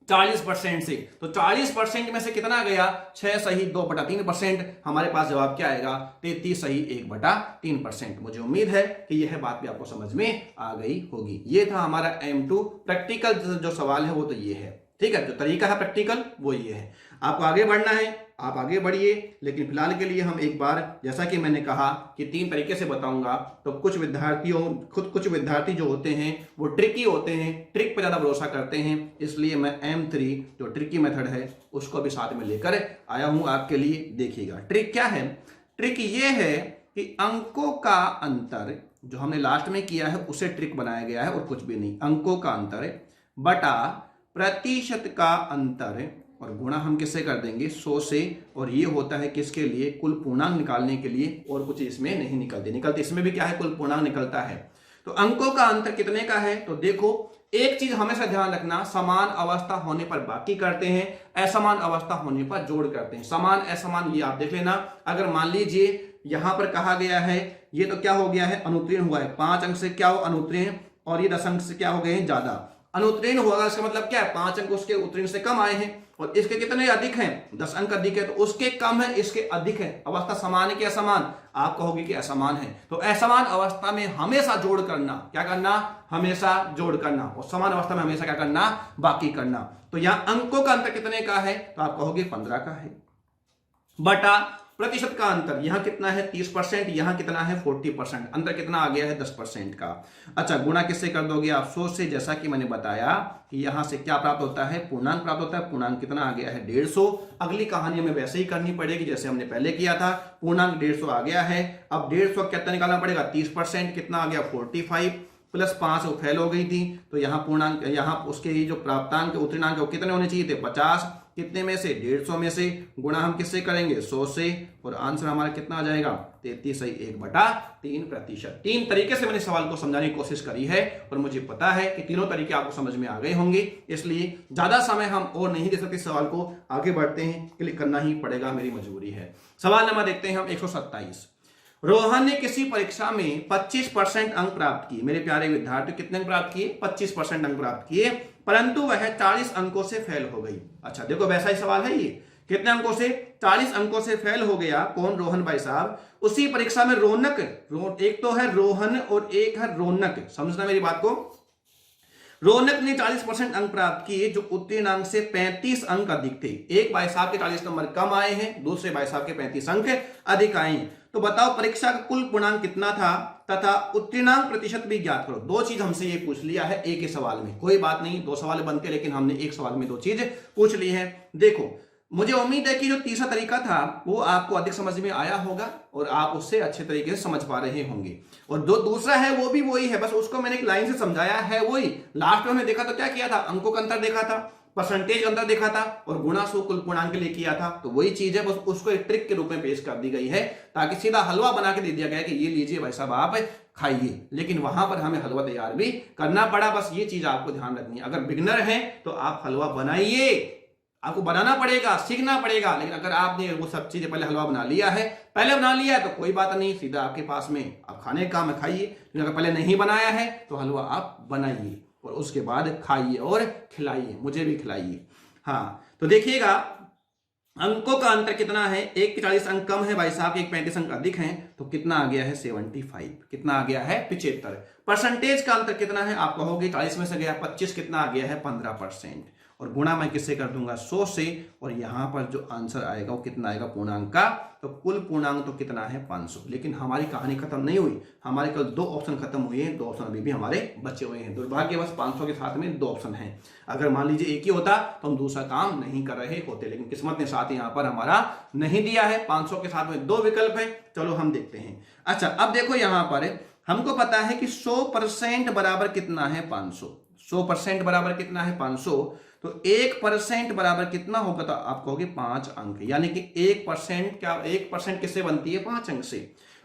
40% से। तो 40% में से कितना गया? 6 सही 2/3%। हमारे पास जवाब क्या आएगा? 33 सही 1/3%। मुझे उम्मीद है कि यह बात भी आपको समझ में आ गई होगी। ये था हमारा M2 प्रैक्टिकल जो सवाल है वो तो ये है। ठीक है, जो तरीका है प्रैक्टिकल वो ये है। आपको आगे बढ़ना है, आप आगे बढ़िए, लेकिन फिलहाल के लिए हम एक बार, जैसा कि मैंने कहा कि 3 तरीके से बताऊंगा, तो कुछ विद्यार्थी जो होते हैं वो ट्रिकी होते हैं, ट्रिक पर ज्यादा भरोसा करते हैं, इसलिए मैं M3 जो ट्रिकी मेथड है उसको भी साथ में लेकर आया हूं आपके लिए। देखिएगा ट्रिक क्या है। ट्रिक ये है कि अंकों का अंतर जो हमने लास्ट में किया है उसे ट्रिक बनाया गया है और कुछ भी नहीं। अंकों का अंतर बटा प्रतिशत का अंतर और गुणा हम किससे कर देंगे? 100 से। और ये होता है किसके लिए? कुल पूर्णांक निकालने के लिए, और कुछ इसमें नहीं निकलते इसमें भी क्या है? कुल पूर्णांक निकलता है। तो अंकों का अंतर कितने का है? तो देखो एक चीज हमेशा ध्यान रखना, समान अवस्था होने पर बाकी करते हैं, असमान अवस्था होने पर जोड़ करते हैं। समान असमान ये आप देख लेना। अगर मान लीजिए यहां पर कहा गया है ये तो क्या हो गया है? अनुत्तीर्ण हुआ है। 5 अंक से क्या हो? अनुत्तीर्ण। और ये 10 अंक से क्या हो गए हैं? ज्यादा। अनुत्तीर्ण होगा इसका मतलब क्या है? 5 अंक उसके उत्तीर्ण से कम आए हैं, और इसके कितने अधिक हैं? 10 अंक अधिक है, तो उसके कम है इसके अधिक है। अवस्था समान है कि असमान? आप कहोगे कि असमान है। तो असमान अवस्था में हमेशा जोड़ करना। क्या करना? हमेशा जोड़ करना। और समान अवस्था में हमेशा क्या करना? बाकी करना। तो यहां अंकों का अंतर कितने का है? तो आप कहोगे 15 का है। बटा प्रतिशत का अंतर, यहां कितना है? 30%, यहां कितना है? 40%। अंतर कितना आ गया है? 10% का। अच्छा, गुणा किससे कर दोगे आप? 100 से। जैसा कि मैंने बताया कि यहां से क्या प्राप्त होता है? पूर्णांक प्राप्त होता है। पूर्णांक कितना आ गया है? 150। अगली कहानी हमें वैसे ही करनी पड़ेगी जैसे हमने पहले किया था। पूर्णांक 150 आ गया है। अब 150 कितना निकालना पड़ेगा? 30%। कितना आ गया? 45 प्लस 5 वो फेल हो गई थी, तो यहाँ पूर्णांक, यहाँ उसके जो प्राप्तांक उत्तीर्णांक वो कितने होने चाहिए थे? 50। कितने में से? 150 में से। गुणा हम किससे करेंगे? 100 से। और आंसर हमारा कितना आ जाएगा? 33 सही 1/3%। 3 तरीके से मैंने सवाल को समझाने की कोशिश करी है, और मुझे पता है कि तीनों तरीके आपको समझ में आ गए होंगे, इसलिए ज्यादा समय हम और नहीं दे सकते सवाल को। आगे बढ़ते हैं, क्लिक करना ही पड़ेगा, मेरी मजबूरी है। सवाल नंबर देखते हैं हम 127। रोहन ने किसी परीक्षा में 25% अंक प्राप्त किए। मेरे प्यारे विद्यार्थी, कितने अंक प्राप्त किए? 25% अंक प्राप्त किए, परंतु वह 40 अंकों से फेल हो गई। अच्छा देखो, वैसा ही सवाल है ये। कितने अंकों से? 40 अंकों से फेल हो गया। कौन? रोहन भाई साहब। उसी परीक्षा में रौनक, एक तो है रोहन और एक है रौनक, समझना मेरी बात को। रौनक ने 40% अंक प्राप्त किए, जो उत्तीर्ण अंक से 35 अंक अधिक थे। एक भाई साहब के 40 नंबर कम आए हैं, दूसरे भाई साहब के 35 अंक अधिक आए हैं। तो बताओ परीक्षा का कुल पूर्णांक कितना था तथा उत्तीर्णांक प्रतिशत भी ज्ञात करो। 2 चीज हमसे ये पूछ लिया है एक ही सवाल में। कोई बात नहीं, 2 सवाल बनते, लेकिन हमने एक सवाल में 2 चीज पूछ ली है। देखो, मुझे उम्मीद है कि जो तीसरा तरीका था वो आपको अधिक समझ में आया होगा और आप उससे अच्छे तरीके से समझ पा रहे होंगे। और जो दूसरा है वो भी वही है, बस उसको मैंने एक लाइन से समझाया है वही। लास्ट में हमने देखा तो क्या किया था? अंकों का अंतर देखा था, परसेंटेज अंतर देखा था, और गुणा 100 कुल पूर्णांक के लिए किया था। तो वही चीज है, बस उसको एक ट्रिक के रूप में पेश कर दी गई है, ताकि सीधा हलवा बना के दे दिया गया कि ये लीजिए भाई साहब आप खाइए। लेकिन वहां पर हमें हलवा तैयार भी करना पड़ा। बस ये चीज आपको ध्यान रखनी है। अगर बिगनर है तो आप हलवा बनाइए, आपको बनाना पड़ेगा, सीखना पड़ेगा। लेकिन अगर आपने वो सब चीजें पहले हलवा बना लिया है, तो कोई बात नहीं, सीधा आपके पास में आप खाने का में खाइए। लेकिन अगर पहले नहीं बनाया है तो हलवा आप बनाइए और उसके बाद खाइए और खिलाइए, मुझे भी खिलाइए। हाँ, तो देखिएगा अंकों का अंतर कितना है? एक के 40 अंक कम है भाई साहब, एक 35 अंक अधिक हैं, तो कितना आ गया है? 75। कितना आ गया है? 75। परसेंटेज का अंतर कितना है? आप कहोगे 40 में से गया 25, कितना आ गया है? 15%। और गुणा मैं किससे कर दूंगा? 100 से। और यहां पर जो आंसर आएगा वो कितना आएगा पूर्णांक का? तो कुल पूर्णांक तो कितना है? 500। लेकिन हमारी कहानी खत्म नहीं हुई, हमारे कल 2 ऑप्शन खत्म हुए हैं, 2 ऑप्शन अभी भी हमारे बचे हुए हैं। दुर्भाग्यवश 500 के साथ में 2 ऑप्शन हैं। अगर मान लीजिए एक ही होता तो हम दूसरा काम नहीं कर रहे होते, लेकिन किस्मत ने साथ यहाँ पर हमारा नहीं दिया है। 500 के साथ में 2 विकल्प है। चलो हम देखते हैं। अच्छा, अब देखो यहां पर हमको पता है कि 100% बराबर कितना है? 500। 100% बराबर कितना है? 500। तो 1% बराबर कितना होगा? तो आप कहोगे 5 अंक, यानी कि 1% क्या? 1% किससे बनती है? 5 अंक से।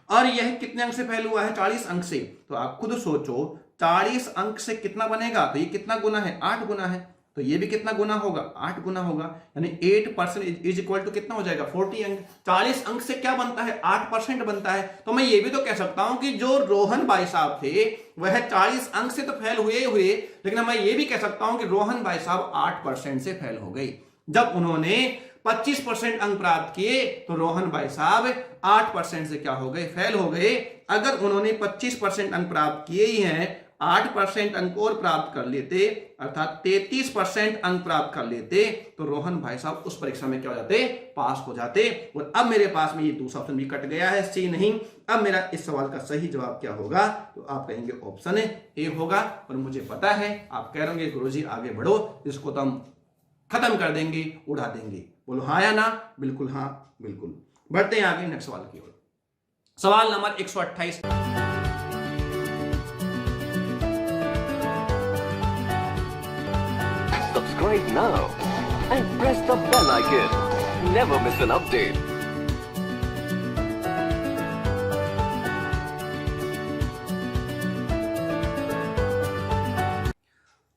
और यह कितने अंक से फेल हुआ है? 40 अंक से। तो आप खुद सोचो 40 अंक से कितना बनेगा? तो ये कितना गुना है? 8 गुना है। तो तो ये भी कितना गुना होगा, 8 गुना होगा, यानी 8% इज इक्वल टू कितना हो जाएगा, 40 अंक। 40 अंक से क्या बनता है, 8% बनता है। तो मैं ये भी तो कह सकता हूं कि जो रोहन भाई साहब थे वह 40 अंक से तो फेल हुए, लेकिन मैं ये भी कह सकता हूं कि रोहन भाई साहब 8% से फेल हो गई। जब उन्होंने 25% अंक प्राप्त किए तो रोहन भाई साहब 8% से क्या हो गए, फेल हो गए। अगर उन्होंने 25% अंक प्राप्त किए ही हैं, 8% अंक और प्राप्त कर लेते, अर्थात 33% अंक प्राप्त कर लेते, तो रोहन भाई साहब उस परीक्षा में क्या हो जाते, पास हो जाते। और अब मेरे पास में ये दूसरा ऑप्शन भी कट गया है, सी नहीं। अब मेरा इस सवाल का सही जवाब क्या होगा, तो आप कहेंगे ऑप्शन ए होगा। और मुझे पता है आप कह रहे गुरुजी आगे बढ़ो, इसको तो हम खत्म कर देंगे, उड़ा देंगे। बोलो हाँ या ना, बिल्कुल हाँ बिल्कुल। बढ़ते हैं आगे नेक्स्ट सवाल की ओर। सवाल number 128। Subscribe now and press the bell icon. Never miss an update.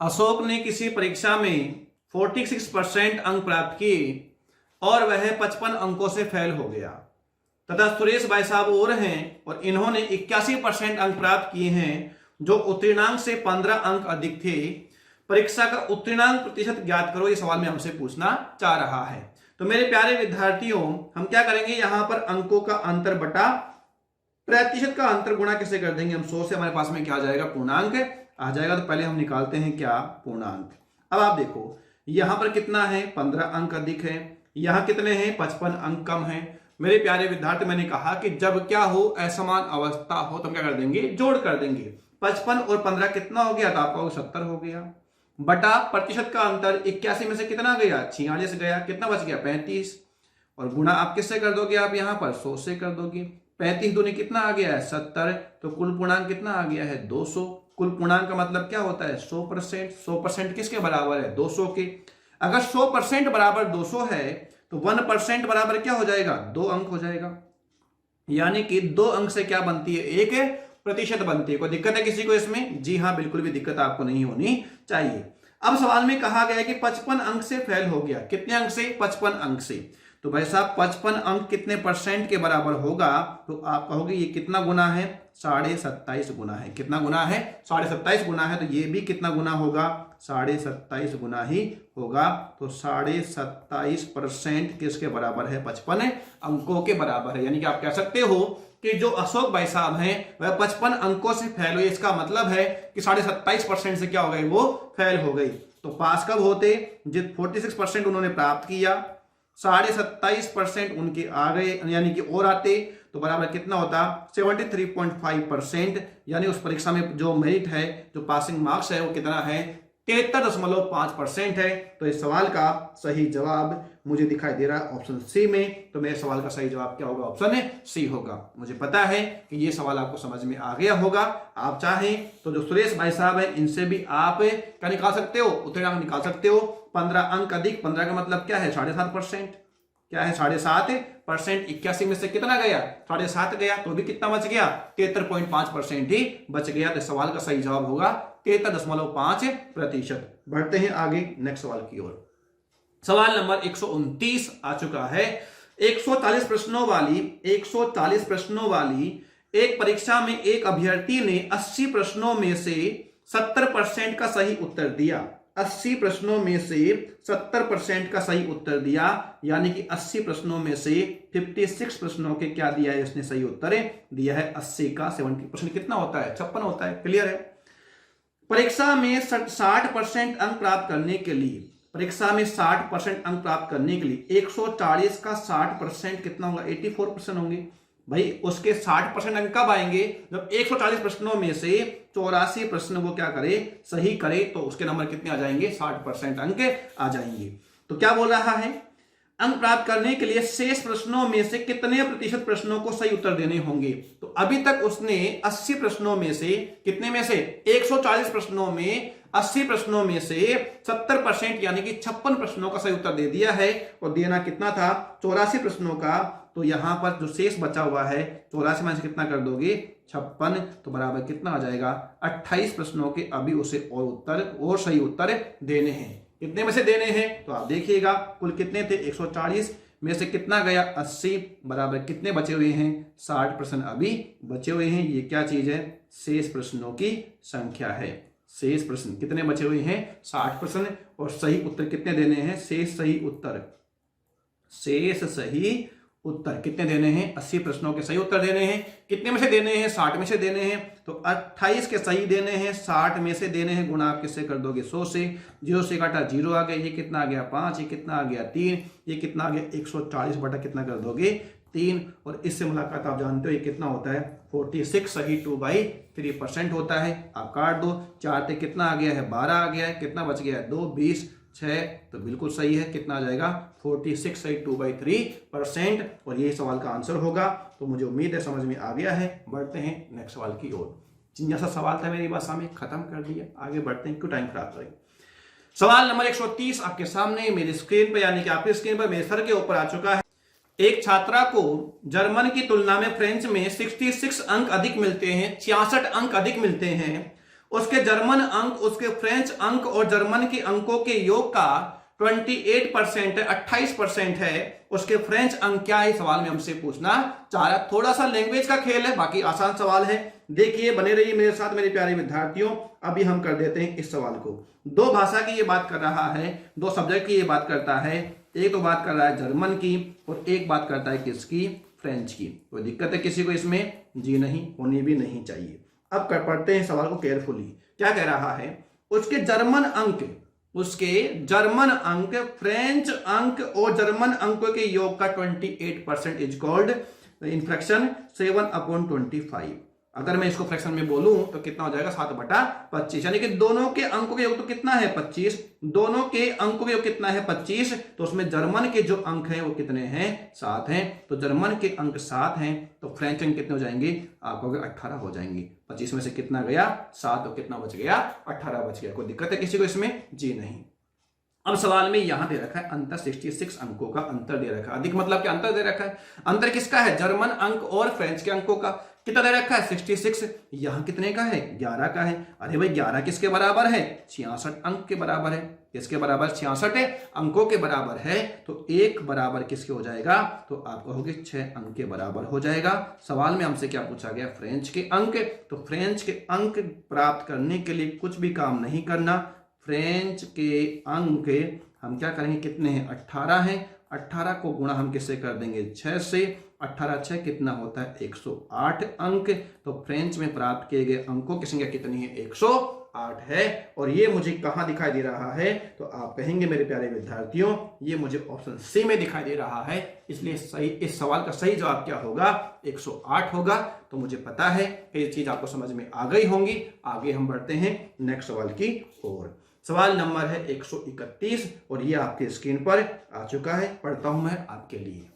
Ashok ने किसी परीक्षा में 46% अंक प्राप्त किए और वह 55 अंकों से फेल हो गया, तथा सुरेश भाई साहब और हैं और इन्होंने 81% अंक प्राप्त किए हैं, जो उत्तीर्णांक से 15 अंक अधिक थे। परीक्षा का उत्तीर्णांक प्रतिशत ज्ञात करो, ये सवाल में हमसे पूछना चाह रहा है। तो मेरे प्यारे विद्यार्थियों, हम क्या करेंगे, यहां पर अंकों का अंतर बटा प्रतिशत का अंतर गुणा किसे कर देंगे, हम 100 से हमारे पास में क्या आ जाएगा, पूर्णांक आ जाएगा। तो पहले हम निकालते हैं क्या, पूर्णांक। अब आप देखो यहां पर कितना है, 15 अंक अधिक है, यहां कितने हैं, 55 अंक कम है। मेरे प्यारे विद्यार्थी, मैंने कहा कि जब क्या हो, असमान अवस्था हो, तो हम क्या कर देंगे, जोड़ कर देंगे। 55 और 15 कितना हो गया, तो आपका 70 हो गया, बटा प्रतिशत का अंतर 81 में से कितना गया, 46 गया, कितना बच गया, 35। और गुणा आप किससे कर दोगे, आप यहां पर 100 से कर दोगे। 35 दूनी कितना आ गया है, 70। तो कुल पूर्णांक कितना आ गया है, 200। कुल पूर्णांक का मतलब क्या होता है, 100%। 100% किसके बराबर है, 200 के। अगर 100% बराबर 200 है तो 1% बराबर क्या हो जाएगा, 2 अंक हो जाएगा। यानी कि 2 अंक से क्या बनती है, 1 प्रतिशत बनती है। कोई दिक्कत है किसी को इसमें, जी हाँ बिल्कुल भी दिक्कत आपको नहीं होनी चाहिए। अब सवाल में कहा गया है कि 55 अंक से फेल हो गया, कितने अंक से, 55 अंक से। तो भाई साहब 55 अंक कितने परसेंट के बराबर होगा, तो आप कहोगे ये कितना गुना है, 27.5 गुना है। कितना गुना है, 27.5 गुना है। तो ये भी कितना गुना होगा, 27.5 गुना ही होगा। तो 27.5% किसके बराबर है, 55 अंकों के बराबर है। यानी कि आप कह सकते हो कि जो अशोक भाई साहब हैं वह 55 अंकों से फेल हुए, इसका मतलब है कि 27.5% से क्या हो गई, वो फेल हो गई। तो पास कब होते, जित 46% उन्होंने प्राप्त किया, 27.5% उनके आ गए, यानी कि और आते, तो बराबर कितना होता, 73.5%। यानी उस परीक्षा में जो मेरिट है, जो पासिंग मार्क्स है, वो कितना है, 73.5% है। तो इस सवाल का सही जवाब मुझे दिखाई दे रहा है ऑप्शन सी में। तो मेरे सवाल का सही जवाब क्या होगा, ऑप्शन सी होगा। मुझे पता है कि ये सवाल आपको समझ में आ गया होगा। आप चाहें तो जो सुरेश भाई साहब है, इनसे भी आप क्या निकाल सकते हो, उत्तीर्णांक निकाल सकते हो। 15 अंक अधिक, 15 का मतलब क्या है, 7.5%। क्या है, 7.5%। 81 में से कितना गया, 7.5 गया, तो भी कितना बच गया, 73.5% ही बच गया। तो सवाल का सही जवाब होगा 73.5%। बढ़ते हैं आगे नेक्स्ट सवाल की ओर। सवाल नंबर 129 आ चुका है। 140 प्रश्नों वाली एक परीक्षा में एक अभ्यर्थी ने 80 प्रश्नों में से 70% का सही उत्तर दिया। 80 प्रश्नों में से 70% का सही उत्तर दिया, यानी कि 80 प्रश्नों में से 56 प्रश्नों के क्या दिया है, इसने सही उत्तर दिया है 80 का। 70% कितना होता है, 56 होता है। क्लियर है। परीक्षा में 60% अंक प्राप्त करने के लिए, परीक्षा में 60% अंक प्राप्त करने के लिए 140 का 60% कितना होगा, 84% होंगे। भाई उसके 60% अंक कब आएंगे, जब 140 प्रश्नों में से 84 प्रश्न को क्या करे, सही करे, तो उसके नंबर कितने आ जाएंगे, 60% अंक आ जाएंगे। तो क्या बोल रहा है, अंक प्राप्त करने के लिए शेष प्रश्नों में से कितने प्रतिशत प्रश्नों को सही उत्तर देने होंगे। तो अभी तक उसने 80 प्रश्नों में से, कितने में से, 140 प्रश्नों में 80 प्रश्नों में से 70% यानी कि 56 प्रश्नों का सही उत्तर दे दिया है। और देना कितना था, 84 प्रश्नों का। तो यहां पर जो शेष बचा हुआ है, 84 में से कितना कर दोगे, 56, तो बराबर कितना आ जाएगा, 28 प्रश्नों के अभी उसे और उत्तर और सही उत्तर देने हैं। कितने में से देने हैं, तो आप देखिएगा कुल कितने थे 140 में से कितना गया 80 बराबर कितने बचे हुए हैं 60 प्रश्न अभी बचे हुए हैं। ये क्या चीज है, शेष प्रश्नों की संख्या है। शेष प्रश्न कितने बचे हुए हैं 60 प्रश्न, और सही उत्तर कितने देने हैं, शेष सही उत्तर कितने देने हैं 80 प्रश्नों के सही उत्तर देने हैं। कितने में से देने हैं 60 में से देने हैं, तो 28 के सही देने हैं, 60 में से देने हैं, गुणा आप किससे कर दोगे 100 से, 0 से काटा 0 आ गया, ये कितना आ गया 5, ये कितना आ गया 3, ये कितना आ गया 140 बटा कितना कर दोगे 3, और इससे मुलाकात आप जानते हो ये कितना होता है 46 सही 2/3% होता है। आप काट दो, 4 से कितना आ गया है 12 आ गया है, कितना बच गया है 2, 20, 6, तो बिल्कुल सही है, कितना आ जाएगा 46 सही 2/3%, और ये सवाल का आंसर होगा। तो मुझे उम्मीद है समझ में आ गया है। बढ़ते हैं नेक्स्ट सवाल की ओर। जिज्ञासा सवाल था मेरी भाषा में, खत्म कर दिया, आगे बढ़ते हैं, क्यों टाइम खराब करें। सवाल नंबर 130 आपके सामने मेरी स्क्रीन पर, यानी कि आपकी स्क्रीन पर मेरे सर के ऊपर आ चुका है। एक छात्रा को जर्मन की तुलना में फ्रेंच में 66 अंक अधिक मिलते हैं, 66 अंक अधिक मिलते हैं। उसके जर्मन अंक, उसके फ्रेंच अंक और जर्मन के अंकों के योग का 28% है, 28% है। उसके फ्रेंच अंक क्या है, सवाल में हमसे पूछना चाह रहा। थोड़ा सा लैंग्वेज का खेल है, बाकी आसान सवाल है। देखिए, बने रहिए मेरे साथ मेरे प्यारे विद्यार्थियों। अभी हम कर देते हैं इस सवाल को। दो भाषा की ये बात कर रहा है, दो सब्जेक्ट की ये बात करता है। एक तो बात कर रहा है जर्मन की, और एक बात करता है किसकी, फ्रेंच की। कोई दिक्कत है किसी को इसमें, जी नहीं, होनी भी नहीं चाहिए। अब कर पढ़ते हैं सवाल को केयरफुली। क्या कह रहा है, उसके जर्मन अंक फ्रेंच अंक और जर्मन अंकों के योग का 28% इज कॉल्ड इन फ्रैक्शन 7/25। अगर मैं इसको फ्रैक्शन में बोलूं तो कितना हो जाएगा 7/25, यानी कि दोनों के अंकों के योग तो कितना है 25, दोनों के अंकों के योग कितना है 25। तो उसमें जर्मन के जो अंक हैं वो कितने हैं 7 हैं। तो जर्मन के अंक 7 हैं, तो फ्रेंच अंक कितने हो जाएंगे, आपको 18 हो जाएंगे। 25 में से कितना गया 7, तो कितना बच गया 18 बच गया। कोई दिक्कत है किसी को इसमें, जी नहीं। अब सवाल में यहां दे रखा है अंतर 66 अंकों का अंतर दे रखा है। अधिक मतलब क्या, अंतर दे रखा है। अंतर किसका है, जर्मन अंक और फ्रेंच के अंकों का। कितना दे रखा है 66, यहां कितने का है 11 का है। अरे भाई 11 किसके बराबर है, 66 अंक के बराबर है। किसके बराबर, 66 अंकों के बराबर है। तो 1 बराबर किसके हो जाएगा, तो आप कहोगे 6 अंक के बराबर हो जाएगा। सवाल में हमसे क्या पूछा गया, फ्रेंच के अंक। तो फ्रेंच के अंक प्राप्त करने के लिए कुछ भी काम नहीं करना। फ्रेंच के अंक हम क्या करेंगे, कितने हैं 18 हैं। 18 को गुणा हम किससे कर देंगे 6 से। 18 6 कितना होता है 108 अंक। तो फ्रेंच में प्राप्त किए गए अंकों की संख्या कितनी है 108 है। और ये मुझे कहां दिखाई दे रहा है, तो आप कहेंगे मेरे प्यारे विद्यार्थियों, ये मुझे ऑप्शन सी में दिखाई दे रहा है। इसलिए सही, इस सवाल का सही जवाब क्या होगा 108 होगा। तो मुझे पता है कि ये चीज आपको समझ में आ गई होंगी। आगे हम बढ़ते हैं नेक्स्ट सवाल की ओर। सवाल नंबर है 131, और ये आपके स्क्रीन पर आ चुका है। पढ़ता हूं मैं आपके लिए।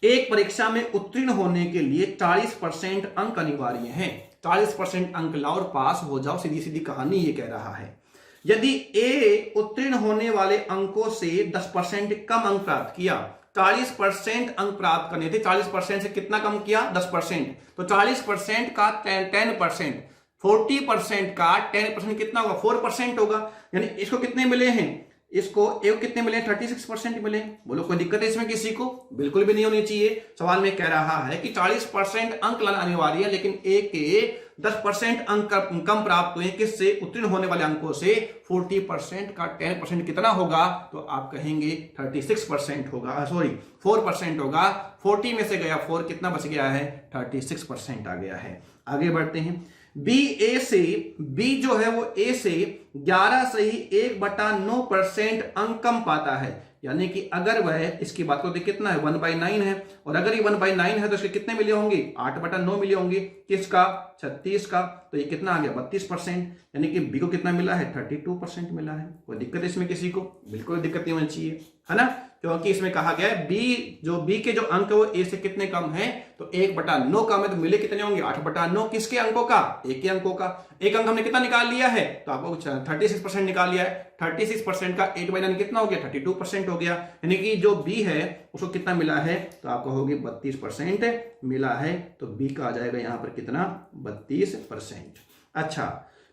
एक परीक्षा में उत्तीर्ण होने के लिए 40% अंक अनिवार्य हैं। 40% अंक लाओ और पास हो जाओ, सीधी सीधी कहानी ये कह रहा है। यदि ए उत्तीर्ण होने वाले अंकों से 10% कम अंक प्राप्त किया, 40% अंक प्राप्त करने थे, 40% से कितना कम किया 10%, तो 40% का 10%, 40% का 10% कितना होगा 4% होगा। यानी इसको कितने मिले हैं, इसको एक कितने मिले 36% मिले। बोलो कोई दिक्कत है इसमें किसी को, बिल्कुल भी नहीं होनी चाहिए। सवाल में कह रहा है कि 40% अंक लाना अनिवार्य है, लेकिन एक के 10% अंक कम प्राप्त हुए, किससे, उत्तीर्ण होने वाले अंकों से। 40% का 10% कितना होगा, तो आप कहेंगे 36% होगा, सॉरी 4% होगा। 40 में से गया 4, कितना बच गया है 36% आ गया है। आगे बढ़ते हैं। बी जो है वो ए से 11 सही 1/9% अंक कम पाता है। यानी कि अगर वह, इसकी बात करते कितना है 1/9 है, और अगर ये 1/9 है तो इसके कितने मिले होंगे 8/9 मिले होंगे। किसका 36 का, तो ये कितना आ गया 32%। यानी कि बी को कितना मिला है 32% मिला है। कोई दिक्कत इसमें किसी को, बिल्कुल दिक्कत नहीं होनी चाहिए, है ना। क्योंकि इसमें कहा गया है बी के जो अंक है वो ए से कितने कम है, तो 1/9 कम है, तो मिले कितने होंगे 8/9। किसके अंकों का, ए के अंकों का। एक अंक हमने कितना निकाल लिया है, तो आपको 36% निकाल लिया है। 36% का 8/9 कितना हो गया 32% हो गया। यानी कि जो बी है उसको कितना मिला है, तो आप कहोगे 32% मिला है। तो बी का आ जाएगा यहां पर कितना 32%। अच्छा,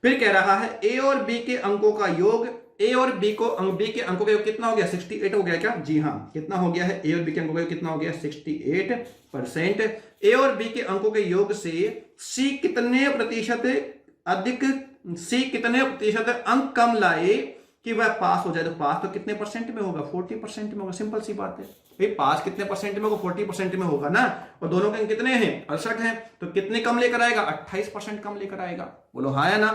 फिर कह रहा है ए और बी के अंकों का योग ए और बी के अंकों का योग कितना हो गया 68 हो गया क्या? जी हाँ, कितना हो गया है? ए और बी के अंकों का योग कितना हो गया 68%। ए और बी के अंकों के योग से सी कितने प्रतिशत अंक कम लाए कि वह पास हो जाए? तो पास तो कितने परसेंट में होगा? 40% में होगा। सिंपल सी बात है भाई, पास कितने परसेंट में होगा? 40% में होगा ना। और दोनों के अंक कितने हैं? 68 हैं। तो कितने कम लेकर आएगा? 28% कम लेकर आएगा। बोलो हाँ या ना?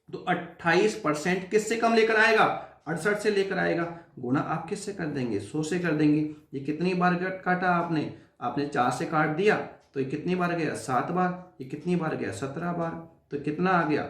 तो 28% किससे कम लेकर आएगा? 68 से लेकर आएगा। गुणा आप किससे कर देंगे? 100 से कर देंगे। ये कितनी बार काटा आपने? आपने 4 से काट दिया तो ये कितनी बार गया? 7 बार। ये कितनी बार गया? 17 बार। तो कितना आ गया?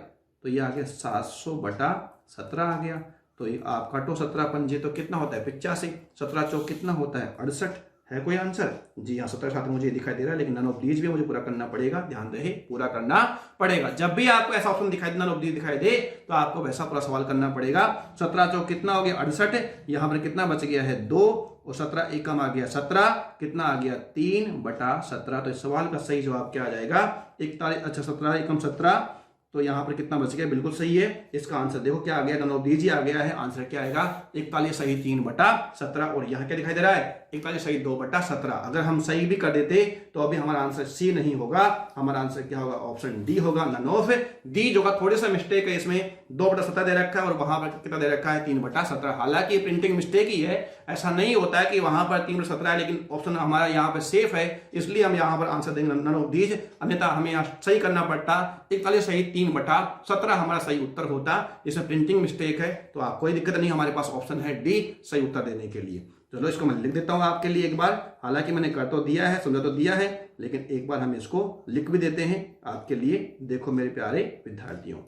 तो ये आ गया 700/17 आ गया। तो ये आप काटो 17 पंजे तो कितना होता है? 85। 17 चौक कितना होता है? 68। है कोई आंसर? जी हाँ, 17 साथ मुझे दिखाई दे रहा है, लेकिन नन ऑफ दीज भी मुझे पूरा करना पड़ेगा। ध्यान रहे, पूरा करना पड़ेगा। जब भी आपको ऐसा ऑप्शन दिखाई दे, नन ऑफ दीज दिखाई दे, तो आपको वैसा पूरा सवाल करना पड़ेगा। 17 चौक कितना हो गया? 68। यहाँ पर कितना बच गया है? 2 और 17 एकम आ गया 17। कितना आ गया? 3/17। तो इस सवाल का सही जवाब क्या आ जाएगा? 41। अच्छा, 17 एकम 17, तो यहां पर कितना बच गया? बिल्कुल सही है। इसका आंसर देखो क्या आ गया? नन ऑफ दीज आ गया है। आंसर क्या आएगा? 41 सही 3/17। और यहां क्या दिखाई दे रहा है? 41 सही 2/17। अगर हम सही भी कर देते तो अभी हमारा आंसर सी नहीं होगा, हमारा आंसर क्या होगा? ऑप्शन डी होगा, नन ऑफ दीज होगा। थोड़े सा मिस्टेक है इसमें, 2/17 दे रखा है और वहां पर कितना दे रखा है? 3/17। हालांकि प्रिंटिंग मिस्टेक ही है, ऐसा नहीं होता है कि वहां पर 3/17 है, लेकिन ऑप्शन हमारा यहाँ पर सेफ है, इसलिए हम यहाँ पर आंसर देंगे नन ऑफ दीज। अन्यथा हमें यहाँ सही करना पड़ता। 41 सही 3/17 हमारा सही उत्तर होता। इसमें प्रिंटिंग मिस्टेक है, तो आप कोई दिक्कत नहीं, हमारे पास ऑप्शन है डी सही उत्तर देने के लिए। चलो इसको मैं लिख देता हूं आपके लिए एक बार। हालांकि मैंने कर तो दिया है, समझा तो दिया है, लेकिन एक बार हम इसको लिख भी देते हैं आपके लिए। देखो मेरे प्यारे विद्यार्थियों,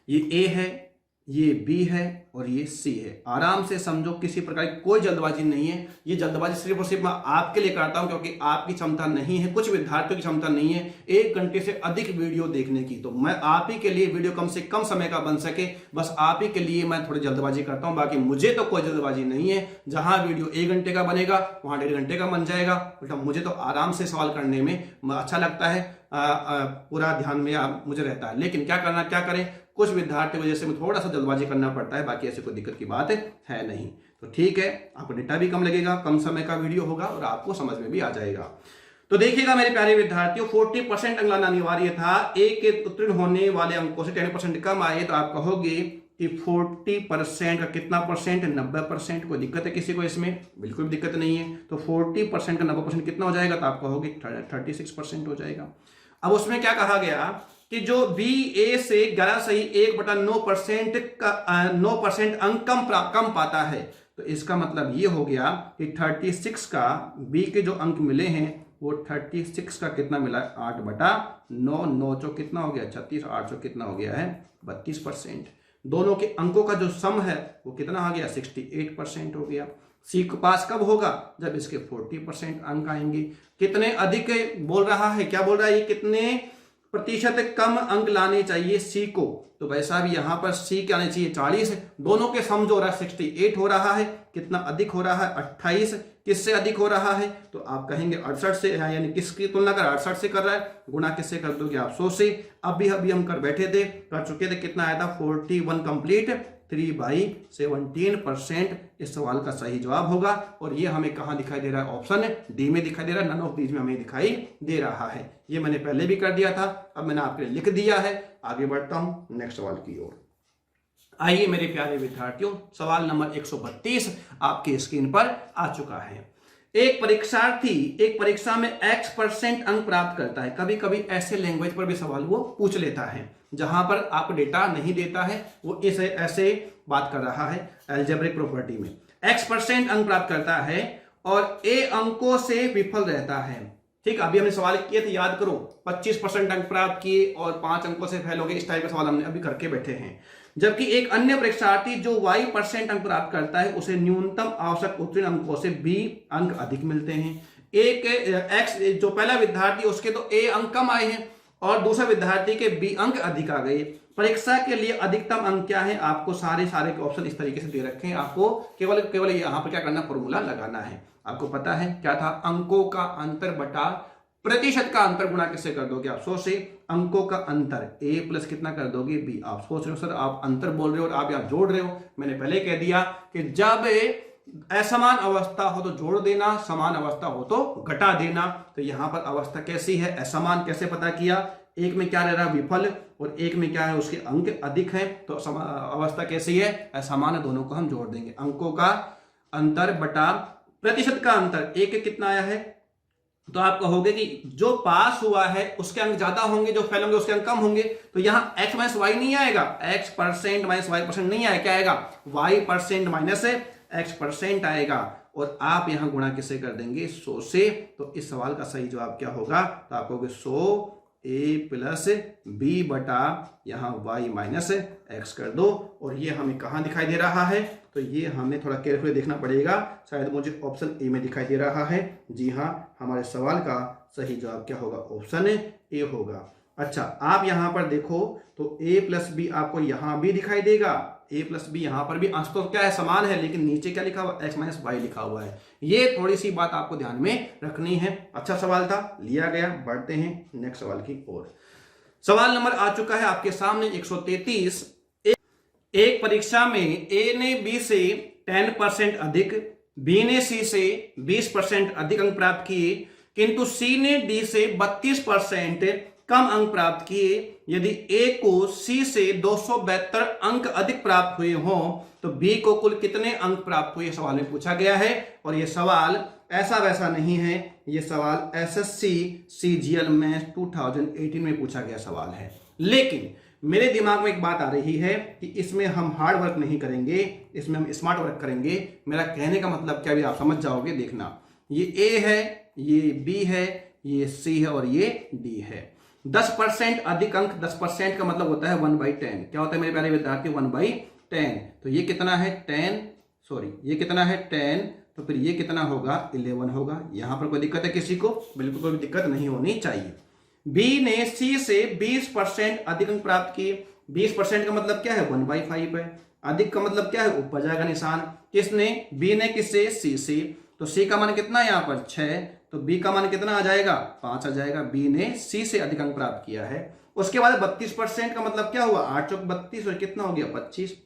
ये ए है, ये बी है और ये सी है। आराम से समझो, किसी प्रकार की कोई जल्दबाजी नहीं है। ये जल्दबाजी सिर्फ और सिर्फ मैं आपके लिए करता हूं, क्योंकि आपकी क्षमता नहीं है, कुछ विद्यार्थियों की क्षमता नहीं है 1 घंटे से अधिक वीडियो देखने की। तो मैं आप ही के लिए वीडियो कम से कम समय का बन सके, बस आप ही के लिए मैं थोड़ी जल्दबाजी करता हूं। बाकी मुझे तो कोई जल्दबाजी नहीं है। जहां वीडियो 1 घंटे का बनेगा वहां 1.5 घंटे का बन जाएगा। बेटा मुझे तो आराम से सवाल करने में अच्छा लगता है, पूरा ध्यान में मुझे रहता है। लेकिन क्या करें, कुछ विद्यार्थी वजह से थोड़ा सा जल्दबाजी करना पड़ता है, बाकी ऐसी कोई दिक्कत की बात है नहीं। तो ठीक है, आपको डेटा भी कम लगेगा, कम समय का वीडियो होगा और आपको समझ में भी आ जाएगा। तो देखिएगा मेरे प्यारे विद्यार्थियों, 40% अंक लाना अनिवार्य था। ए के उत्तीर्ण होने वाले अंकों से 10% कम आए तो आप कहोगे कि 40% का कितना परसेंट? 90%। कोई दिक्कत है किसी को इसमें? बिल्कुल भी दिक्कत नहीं है। तो 40% का 90% कितना हो जाएगा? तो आप कहोगे 36% हो जाएगा। अब उसमें क्या कहा गया कि जो बी ए से 11 सही 1/9% का 9% अंक कम पाता है, तो इसका मतलब ये हो गया कि 36 का बी के जो अंक मिले हैं वो 36 का कितना मिला है? 8/9। 9 चौक कितना हो गया? 36। 8 चौक कितना हो गया है? 32%। दोनों के अंकों का जो सम है वो कितना आ गया? 68% हो गया। सी को पास कब होगा? जब इसके 40% अंक आएंगे। कितने अधिक बोल रहा है? क्या बोल रहा है? ये कितने प्रतिशत कम अंक लाने चाहिए सी को? तो वैसा भी यहां पर सी के आने चाहिए 40। दोनों के सम जो हो रहा है 68 हो रहा है। कितना अधिक हो रहा है? 28। किससे अधिक हो रहा है? तो आप कहेंगे 68 से, यानी किसकी तुलना कर? 68 से कर रहा है। गुणा किससे कर दोगे आप? 100 से। अभी हम कर चुके थे। कितना आया था? 41 कंप्लीट। 3/17% इस सवाल का सही जवाब होगा। और ये हमें कहां दिखाई दे रहा है? ऑप्शन डी में दिखाई दे रहा है। नन ऑफ दीज में हमें दिखाई दे रहा है। ये मैंने पहले भी कर दिया था, अब मैंने आपके लिए लिख दिया है। आगे बढ़ता हूं नेक्स्ट सवाल की ओर। आइए मेरे प्यारे विद्यार्थियों, सवाल नंबर 132 आपकी स्क्रीन पर आ चुका है। एक परीक्षार्थी एक परीक्षा में X% अंक प्राप्त करता है। कभी कभी ऐसे लैंग्वेज पर भी सवाल वो पूछ लेता है जहां पर आप डेटा नहीं देता है, वो इसे ऐसे बात कर रहा है अलजेब्रिक प्रॉपर्टी में। X% अंक प्राप्त करता है और A अंकों से विफल रहता है। ठीक, अभी हमने सवाल किए थे, याद करो। 25% अंक प्राप्त किए और 5 अंकों से फेल हो गए। इस टाइप का सवाल हमने अभी करके बैठे हैं। जबकि एक अन्य परीक्षार्थी जो Y% अंक प्राप्त करता है उसे न्यूनतम आवश्यक उत्तीर्ण अंकों से B अंक अधिक मिलते हैं। एक X जो पहला विद्यार्थी उसके तो A अंक कम आए हैं और दूसरे विद्यार्थी के B अंक अधिक आ गए। परीक्षा के लिए अधिकतम अंक क्या है? आपको सारे के ऑप्शन इस तरीके से दे रखे हैं। आपको केवल यहां पर क्या करना? फॉर्मूला लगाना है। आपको पता है क्या था? अंकों का अंतर बटा प्रतिशत का अंतर गुणा किससे कर दोगे आप? 100 से। अंकों का अंतर a प्लस कितना कर दोगे? b। आप सोच रहे हो सर आप अंतर बोल रहे हो और आप यहाँ जोड़ रहे हो। मैंने पहले कह दिया कि जब असमान अवस्था हो तो जोड़ देना, समान अवस्था हो तो घटा देना। तो यहां पर अवस्था कैसी है? असमान। कैसे पता किया? एक में क्या रह रहा है? विफल, और एक में क्या है? उसके अंक अधिक है। तो अवस्था कैसी है? असमान है। दोनों को हम जोड़ देंगे। अंकों का अंतर बटा प्रतिशत का अंतर। एक कितना आया है? तो आप कहोगे कि जो पास हुआ है उसके अंक ज्यादा होंगे, जो फेल होंगे उसके अंक कम होंगे। तो यहां x माइनस वाई नहीं आएगा, x% माइनस वाई परसेंट नहीं आएगा। क्या आएगा? y% माइनस x% आएगा। और आप यहां गुणा किससे कर देंगे? 100 से। तो इस सवाल का सही जवाब क्या होगा? तो आप कहोगे 100 a प्लस b बटा यहां y माइनस x कर दो। और ये हमें कहां दिखाई दे रहा है? तो ये हमें थोड़ा केयरफुली देखना पड़ेगा। शायद मुझे ऑप्शन ए में दिखाई दे रहा है। जी हाँ, हमारे सवाल का सही जवाब क्या होगा? ऑप्शन ए होगा। अच्छा, आप यहां पर देखो तो a प्लस बी आपको यहां भी दिखाई देगा। a प्लस बी यहां पर भी अंश तो क्या है? समान है, लेकिन नीचे क्या लिखा हुआ? x माइनस वाई लिखा हुआ है। ये थोड़ी सी बात आपको ध्यान में रखनी है। अच्छा सवाल था, लिया गया। बढ़ते हैं नेक्स्ट सवाल की ओर। सवाल नंबर आ चुका है आपके सामने 133। एक परीक्षा में a ने b से 10% अधिक, b ने c से 20% अधिक अंक प्राप्त किए, किंतु c ने d से 32% कम अंक प्राप्त किए। यदि a को c से 272 अंक अधिक प्राप्त हुए हों तो b को कुल कितने अंक प्राप्त हुए? सवाल में पूछा गया है। और यह सवाल ऐसा वैसा नहीं है, यह सवाल SSC CGL में 2018 में पूछा गया सवाल है। लेकिन मेरे दिमाग में एक बात आ रही है कि इसमें हम हार्ड वर्क नहीं करेंगे, इसमें हम स्मार्ट वर्क करेंगे। मेरा कहने का मतलब क्या भी आप समझ जाओगे। देखना, ये a है, ये b है, ये c है और ये d है। 10% अधिक अंक, 10% का मतलब होता है 1/10। क्या होता है मेरे प्यारे विद्यार्थी? 1/10। तो ये कितना है? 10, सॉरी ये कितना है? 10। तो फिर ये कितना होगा? 11 होगा। यहां पर कोई दिक्कत है किसी को? बिल्कुल कोई दिक्कत नहीं होनी चाहिए। B ने C से 20% अधिक अंक प्राप्त किए। 20% का मतलब क्या है? 1/5 है। अधिक का मतलब क्या है? ऊपर जाएगा निशान। किसने? B ने किससे? C से। तो C का मान कितना है यहाँ पर? 6। तो B का मान कितना आ जाएगा? 5 आ जाएगा। B ने C से अधिक अंक प्राप्त किया है। उसके बाद 32% का मतलब क्या हुआ? 8 चौक 32 और कितना हो गया? 25।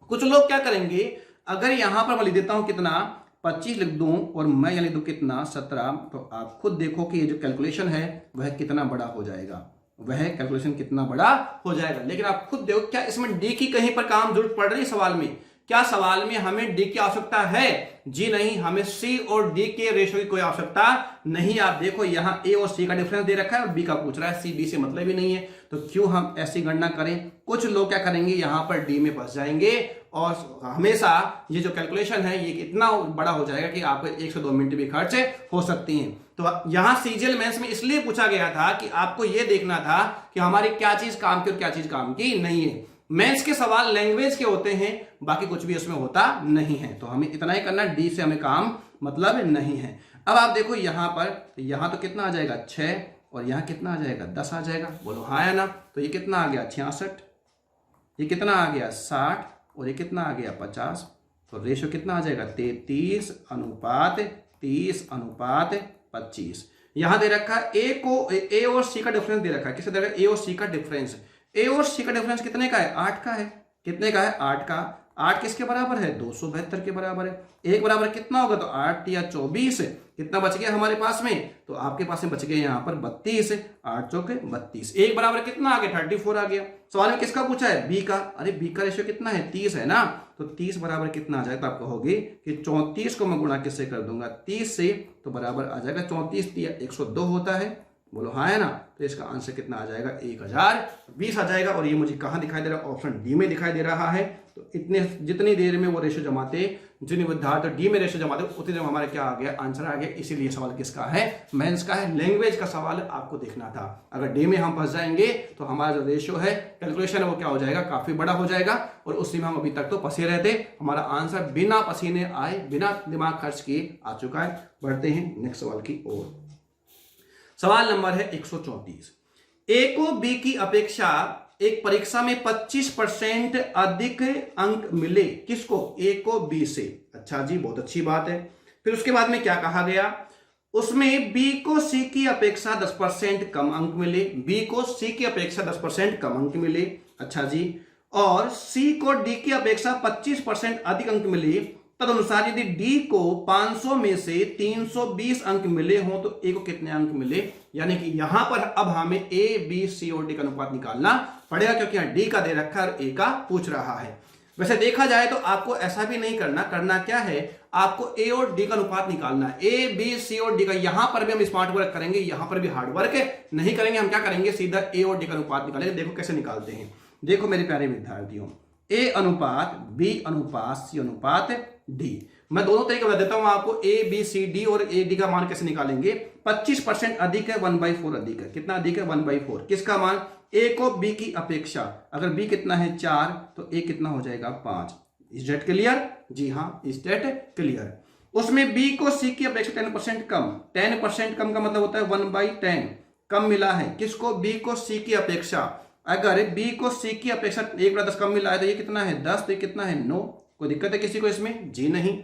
कुछ लोग क्या करेंगे, अगर यहां पर मैं लिख देता हूं कितना? 25 लिख दूं और मैं यहाँ लिख दूं कितना? 17। तो आप खुद देखो कि ये जो कैलकुलेशन है वह कितना बड़ा हो जाएगा, वह कैलकुलेशन कितना बड़ा हो जाएगा। लेकिन आप खुद देखो, क्या इसमें डी की कहीं पर काम जरूरत पड़ रही है सवाल में? क्या सवाल में हमें डी की आवश्यकता है? जी नहीं, हमें सी और डी के रेशियो की कोई आवश्यकता नहीं। आप देखो यहाँ ए और सी का डिफरेंस दे रखा है और बी का पूछ रहा है, सी बी से मतलब ही नहीं है। तो क्यों हम ऐसी गणना करें? कुछ लोग क्या करेंगे, यहाँ पर डी में फंस जाएंगे और हमेशा ये जो कैलकुलेशन है ये इतना बड़ा हो जाएगा कि आपको 1 से 2 मिनट भी खर्च हो सकती हैं। तो यहाँ सीजीएल मेंस में इसलिए पूछा गया था कि आपको ये देखना था कि हमारी क्या चीज काम की और क्या चीज काम की नहीं है। मेंस के सवाल लैंग्वेज के होते हैं, बाकी कुछ भी उसमें होता नहीं है। तो हमें इतना ही करना, डी से हमें काम मतलब नहीं है। अब आप देखो यहाँ पर, यहाँ तो कितना आ जाएगा? 6 और यहाँ कितना आ जाएगा? 10 आ जाएगा। बोलो हाँ या ना? तो ये कितना आ गया? 66। ये कितना आ गया? 60 और ये कितना आ गया? 50। तो रेशियो कितना आ जाएगा? 33 अनुपात 30 अनुपात 25। यहां दे रखा है ए को, ए और सी का डिफरेंस दे रखा है। किसे दे रखा है? ए और सी का डिफरेंस। ए और सी का डिफरेंस कितने का है? 8 का है। कितने का है? 8 का। 8 किसके बराबर है? 272 के बराबर है। एक बराबर कितना होगा? तो 8 या 24। कितना बच गया हमारे पास में? तो आपके पास में बच गया यहाँ पर 32। 8 चौके 32। एक बराबर कितना आ गया? 34 आ गया। सवाल में किसका पूछा है? बी का। अरे बी का रेशियो कितना है? 30 है ना। तो 30 बराबर कितना आ जाएगा? तो आप कहोगे कि 34 को मैं गुणा किससे कर दूंगा? 30 से। तो बराबर आ जाएगा 34 102 होता है। बोलो हाँ है ना? तो इसका आंसर कितना आ जाएगा? 1020 आ जाएगा। और ये मुझे कहां दिखाई दे रहा है? ऑप्शन डी में दिखाई दे रहा है। तो इतने जितनी देर में वो रेशो जमाते, जिन विद्यार्थी डी में रेशो जमाते, उतनी देर में हमारे क्या आ गया? आंसर आ गया। इसीलिए सवाल किसका है? मेंस का है। लैंग्वेज का सवाल आपको देखना था। अगर डी में हम फंस जाएंगे तो हमारा जो रेशो है, कैलकुलेशन है, वो क्या हो जाएगा? काफी बड़ा हो जाएगा। और उसी में हम अभी तक तो फंसे रहते। हमारा आंसर बिना पसीने आए, बिना दिमाग खर्च किए आ चुका है। बढ़ते हैं नेक्स्ट सवाल की ओर। सवाल नंबर है 134। ए को बी की अपेक्षा एक परीक्षा में 25% अधिक अंक मिले। किसको? ए को बी से। अच्छा जी, बहुत अच्छी बात है। फिर उसके बाद में क्या कहा गया? उसमें बी को सी की अपेक्षा 10% कम अंक मिले, बी को सी की अपेक्षा 10% कम अंक मिले। अच्छा जी, और सी को डी की अपेक्षा 25% अधिक अंक मिले, तदनुसार यदि डी को 500 में से 320 अंक मिले हो तो ए को कितने अंक मिले। यानी कि यहां पर अब हमें ए बी सी और डी का अनुपात निकालना पड़ेगा, क्योंकि यहां डी का दे रखा है और ए का पूछ रहा है। वैसे देखा जाए तो आपको ऐसा भी नहीं करना क्या है, आपको ए और डी का अनुपात निकालना है। ए बी सी और डी का, यहां पर भी हम स्मार्ट वर्क करेंगे, यहां पर भी हार्ड वर्क नहीं करेंगे। हम क्या करेंगे, सीधा ए और डी का अनुपात निकालेंगे। देखो कैसे निकालते हैं। देखो मेरे प्यारे विद्यार्थियों, ए अनुपात बी अनुपात सी अनुपात डी, मैं दोनों तरीके बता देता हूं आपको। ए बी सी डी और ए डी का मान कैसे निकालेंगे। 25% अधिक है 1/4 अधिक है। कितना अधिक है 1/4। किसका मान, ए को बी की अपेक्षा, अगर बी कितना है 4 तो ए कितना हो जाएगा 5। Is that clear. जी हाँ, इज दैट क्लियर। उसमें बी को सी की अपेक्षा 10% कम, 10% कम का मतलब होता है 1/10 कम मिला है। किसको, बी को सी की अपेक्षा। अगर बी को सी की अपेक्षा 1/10 कम मिला है तो ये कितना है 10, तो ये कितना है 9। कोई दिक्कत है किसी को इसमें, जी नहीं।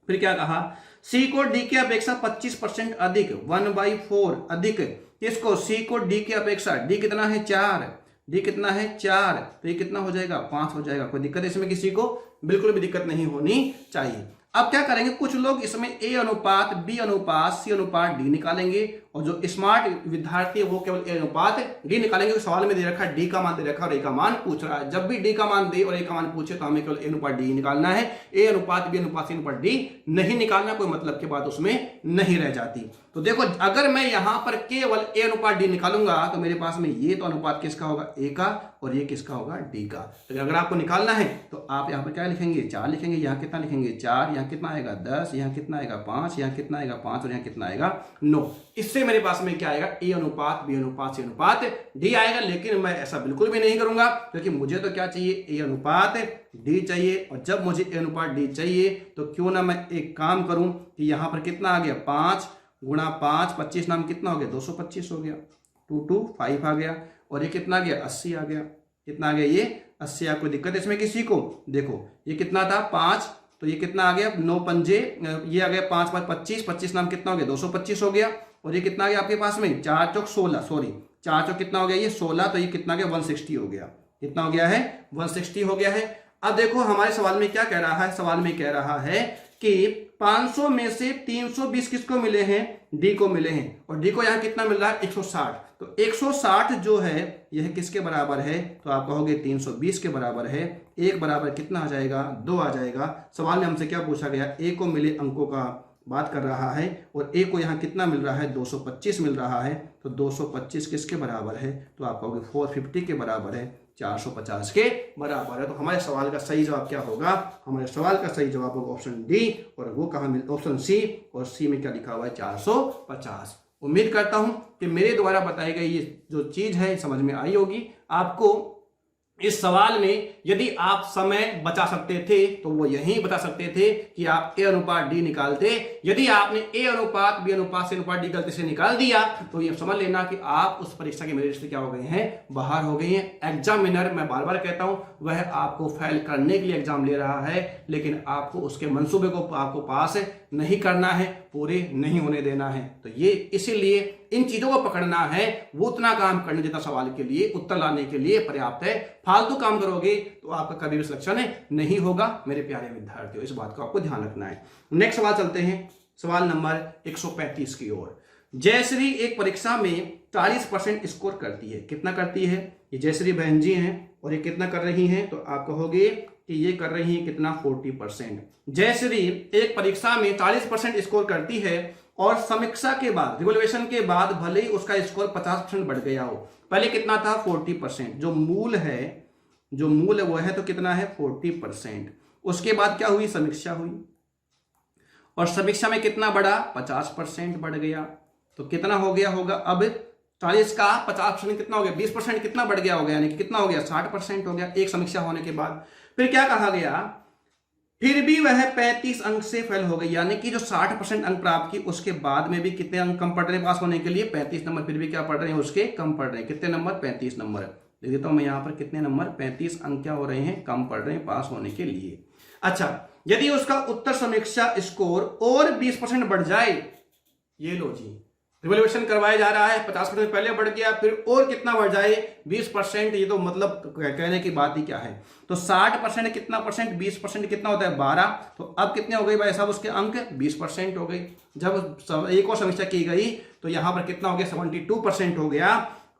फिर क्या कहा, सी को डी की अपेक्षा 25% अधिक, 1/4 अधिक। किसको, सी को डी की अपेक्षा, डी कितना है 4, डी कितना है 4, तो ये कितना हो जाएगा 5 हो जाएगा। कोई दिक्कत है इसमें किसी को, बिल्कुल भी दिक्कत नहीं होनी चाहिए। अब क्या करेंगे, कुछ लोग इसमें ए अनुपात बी अनुपात सी अनुपात डी निकालेंगे, और जो स्मार्ट विद्यार्थी है वो केवल ए अनुपात डी निकालेंगे। सवाल में दे रखा है डी का मान दे रखा है और ए का मान पूछ रहा है। जब भी डी का मान दे और ए का मान पूछे तो हमें केवल ए अनुपात डी निकालना है। ए अनुपात बी अनुपात सी अनुपात डी नहीं निकालना, कोई मतलब की बात उसमें नहीं रह जाती। तो देखो, अगर मैं यहां पर केवल ए अनुपात डी निकालूंगा तो मेरे पास में ये तो अनुपात किसका होगा, ए का, और ये किसका होगा, डी का। तो अगर आपको निकालना है तो आप यहां पर क्या लिखेंगे, 4 लिखेंगे। यहां कितना लिखेंगे 4, यहां कितना आएगा 10, यहां कितना आएगा 5, यहां कितना आएगा 5 और यहां कितना आएगा 9। इससे मेरे पास में क्या आएगा, ए अनुपात बी अनुपात सी अनुपात डी आएगा। लेकिन मैं ऐसा बिल्कुल भी नहीं करूंगा, क्योंकि मुझे तो क्या चाहिए, ए अनुपात डी चाहिए। और जब मुझे ए अनुपात डी चाहिए तो क्यों ना मैं एक काम करूं कि यहां पर कितना आ गया 5 गुणा 5, 25 नाम कितना हो गया 225 हो गया, 2 2 5 आ गया, और ये कितना आ गया 80 आ गया। कितना आ गया, ये 80। आपको दिक्कत है इसमें किसी को, देखो ये कितना था 5, तो ये कितना आ गया 9 पंजे, ये आ गया 5 5 25, 25 नाम कितना हो गया 225 हो गया, और ये कितना आ गया आपके पास में 4 चौक 16, सॉरी 4 चौक कितना हो गया ये 16, तो ये कितना आ गया 160 हो गया। कितना हो गया है 160 हो गया है। अब देखो हमारे सवाल में क्या कह रहा है, सवाल में कह रहा है कि 500 में से 320 किसको मिले हैं, डी को मिले हैं, और डी को यहां कितना मिल रहा है 160। तो 160 जो है यह किसके बराबर है, तो आप कहोगे 320 के बराबर है। एक बराबर कितना आ जाएगा 2 आ जाएगा। सवाल में हमसे क्या पूछा गया, ए को मिले अंकों का बात कर रहा है, और ए को यहाँ कितना मिल रहा है 225 मिल रहा है। तो 225 किसके बराबर है, तो आप कहोगे 450 के बराबर है, 450 के बराबर है। तो हमारे सवाल का सही जवाब क्या होगा, हमारे सवाल का सही जवाब होगा ऑप्शन डी, और वो कहाँ मिल, ऑप्शन सी, और सी में क्या लिखा हुआ है 450। उम्मीद करता हूं कि मेरे द्वारा बताई गई ये जो चीज है समझ में आई होगी आपको। इस सवाल में यदि आप समय बचा सकते थे तो वो यही बता सकते थे कि आप ए अनुपात डी निकालते। यदि आपने ए अनुपात बी अनुपात सी अनुपात डी गलती से निकाल दिया तो ये समझ लेना कि आप उस परीक्षा के मेरिट से क्या हो गए हैं, बाहर हो गए हैं। एग्जामिनर, मैं बार बार कहता हूं, वह आपको फेल करने के लिए एग्जाम ले रहा है, लेकिन आपको उसके मंसूबे को आपको पास नहीं करना है, पूरे नहीं होने देना है। तो ये इसीलिए इन चीजों को पकड़ना है, वो उतना काम करने जितना सवाल के लिए उत्तर लाने के लिए पर्याप्त है। फालतू काम करोगे तो आपका कभी भी सिलेक्शन नहीं होगा मेरे प्यारे विद्यार्थियों, इस बात को आपको ध्यान रखना है। नेक्स्ट सवाल चलते हैं, सवाल नंबर 135 की ओर। जयश्री एक परीक्षा में 40% स्कोर करती है। कितना करती है, ये जयश्री बहन जी हैं, और ये कितना कर रही हैं, तो आप कहोगे कि ये कर रही हैं कितना 40%। जयश्री एक परीक्षा में 40% स्कोर करती है और समीक्षा के बाद, रिवोल्यूशन के बाद भले ही उसका स्कोर 50% बढ़ गया हो। पहले कितना था 40%, जो मूल है वो है तो कितना है 40%। उसके बाद क्या हुई, समीक्षा हुई, और समीक्षा में कितना बढ़ा 50% बढ़ गया। तो कितना हो गया होगा, अब 40 का 50% कितना हो गया 20% कितना बढ़ गया होगा, यानी कि कितना हो गया 60% हो गया एक समीक्षा होने के बाद। फिर क्या कहा गया, फिर भी वह 35 अंक से फेल हो गई, यानी कि जो 60% अंक प्राप्त की उसके बाद में भी कितने अंक कम पड़ रहे हैं पास होने के लिए, 35 नंबर फिर भी क्या पढ़ रहे हैं, उसके कम पड़ रहे हैं। कितने नंबर, 35 नंबर। लिख देता हूं मैं यहां पर, कितने नंबर, 35 अंक क्या हो रहे हैं, कम पड़ रहे हैं पास होने के लिए। अच्छा, यदि उसका उत्तर समीक्षा स्कोर और 20% बढ़ जाए, ये लो जी, रिवोल्यूशन करवाया जा रहा है, 50% पहले बढ़ गया, फिर और कितना बढ़ जाए 20%। ये तो मतलब कहने की बात ही क्या है। तो 60% कितना परसेंट, 20% कितना होता है 12। तो अब कितने हो गए भाई साहब उसके अंक, 20% हो गए। जब एक और समीक्षा की गई तो यहां पर कितना हो गया 72% हो गया।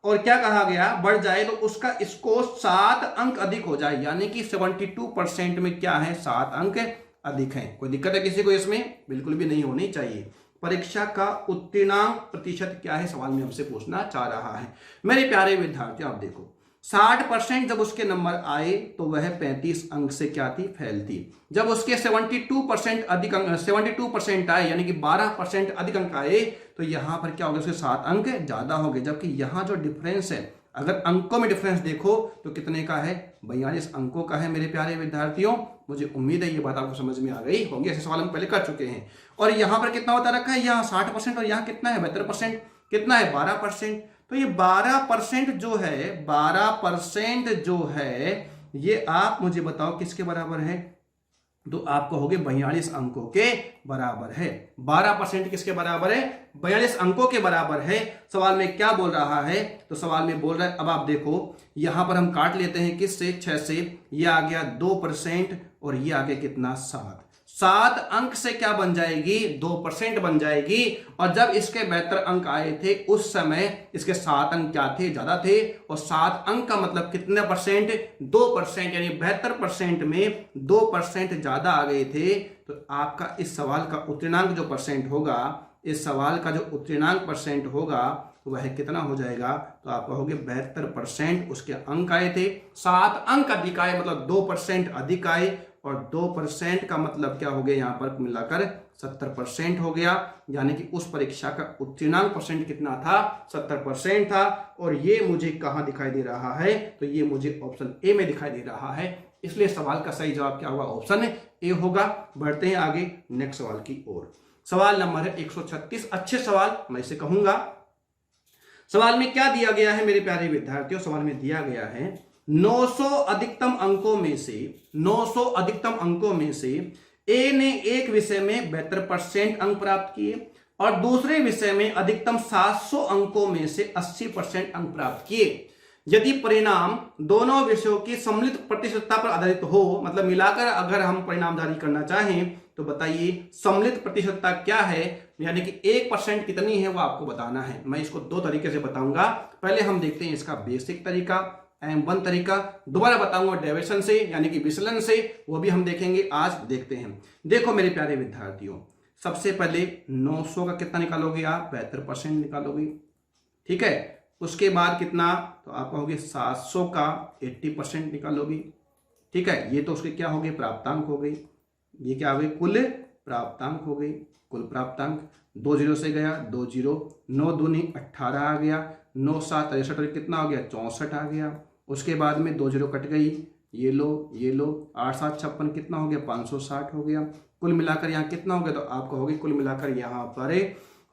और क्या कहा गया, बढ़ जाए तो उसका स्कोर 7 अंक अधिक हो जाए, यानी कि 72% में क्या है 7 अंक अधिक है। कोई दिक्कत है किसी को इसमें? बिल्कुल भी नहीं होनी चाहिए। परीक्षा का उत्तीर्णांक प्रतिशत क्या है, सवाल में हमसे पूछना चाह रहा है। मेरे प्यारे विद्यार्थियों, आप देखो 60% जब उसके नंबर आए तो वह 35 अंक से क्या थी, फेल थी। जब उसके 72% अधिक अंक 72% आए, यानी कि 12% अधिक अंक आए, तो यहां पर क्या हो गया, उसके 7 अंक ज्यादा हो गए। जबकि यहां जो डिफरेंस है, अगर अंकों में डिफरेंस देखो तो कितने का है, 42 अंकों का है। मेरे प्यारे विद्यार्थियों, मुझे उम्मीद है ये बात आपको समझ में आ गई होगी, ऐसे सवाल हम पहले कर चुके हैं। और यहां पर कितना होता रखा है, यहाँ 60% और यहाँ कितना है 72%, कितना है 12%। तो ये 12% जो है, 12% जो है, ये आप मुझे बताओ किसके बराबर है? तो आप कहोगे 42 अंकों के बराबर है। 12% किसके बराबर है, 42 अंकों के बराबर है। सवाल में क्या बोल रहा है, तो सवाल में बोल रहा है, अब आप देखो यहां पर हम काट लेते हैं किससे, 6 से। ये आ गया 2% और ये आ गया कितना 7 अंक से क्या बन जाएगी, 2% बन जाएगी। और जब इसके 72 अंक आए थे उस समय इसके 7 अंक क्या थे, ज्यादा थे। और 7 अंक का मतलब कितने परसेंट, 2%, यानी 72% में 2% ज्यादा आ गए थे। तो आपका इस सवाल का उत्तीर्णांक जो परसेंट होगा, इस सवाल का जो उत्तीर्णांक परसेंट होगा वह कितना हो जाएगा, तो आप कहोगे 72% उसके अंक आए थे, 7 अंक अधिक आए, मतलब 2% अधिक आए। और 2% का मतलब क्या हो गया, यहां पर मिलाकर 70% हो गया। यानी कि उस परीक्षा का उत्तीर्णांक परसेंट कितना था, 70% था। और ये मुझे कहां दिखाई दे रहा है, तो ये मुझे ऑप्शन ए में दिखाई दे रहा है। इसलिए सवाल का सही जवाब क्या होगा, ऑप्शन ए होगा। बढ़ते हैं आगे नेक्स्ट सवाल की ओर। सवाल नंबर है 136। अच्छे सवाल मैं इसे कहूंगा। सवाल में क्या दिया गया है मेरे प्यारे विद्यार्थियों, सवाल में दिया गया है 900 अधिकतम अंकों में से, 900 अधिकतम अंकों में से ए ने एक विषय में 72% अंक प्राप्त किए और दूसरे विषय में अधिकतम 700 अंकों में से 80% अंक प्राप्त किए। यदि परिणाम दोनों विषयों की सम्मिलित प्रतिशतता पर आधारित हो, मतलब मिलाकर अगर हम परिणाम जारी करना चाहें, तो बताइए सम्मिलित प्रतिशतता क्या है, यानी कि 1% कितनी है वो आपको बताना है। मैं इसको 2 तरीके से बताऊंगा। पहले हम देखते हैं इसका बेसिक तरीका, M1 तरीका, दोबारा बताऊंगा डेविएशन से, यानी कि विचलन से, वो भी हम देखेंगे। आज देखते हैं। देखो मेरे प्यारे विद्यार्थियों, सबसे पहले 900 का कितना निकालोगे आप, 72% निकालोगे, ठीक है। उसके बाद कितना, तो आप कहोगे 700 का 80% निकालोगे, ठीक है। ये तो उसके क्या हो गए, प्राप्तांक हो गई। ये क्या हो गई, कुल प्राप्तांक हो गई, कुल प्राप्तांक। 2 0 से गया 2 0, 9 दूनी 18 आ गया, 9 7 63 और कितना हो गया 64 आ गया। उसके बाद में 2 0 कट गई, ये लो ये लो, 8 7 56 कितना हो गया 560 हो गया। कुल मिलाकर यहाँ कितना हो गया, तो आप कहोगे कुल मिलाकर यहाँ पर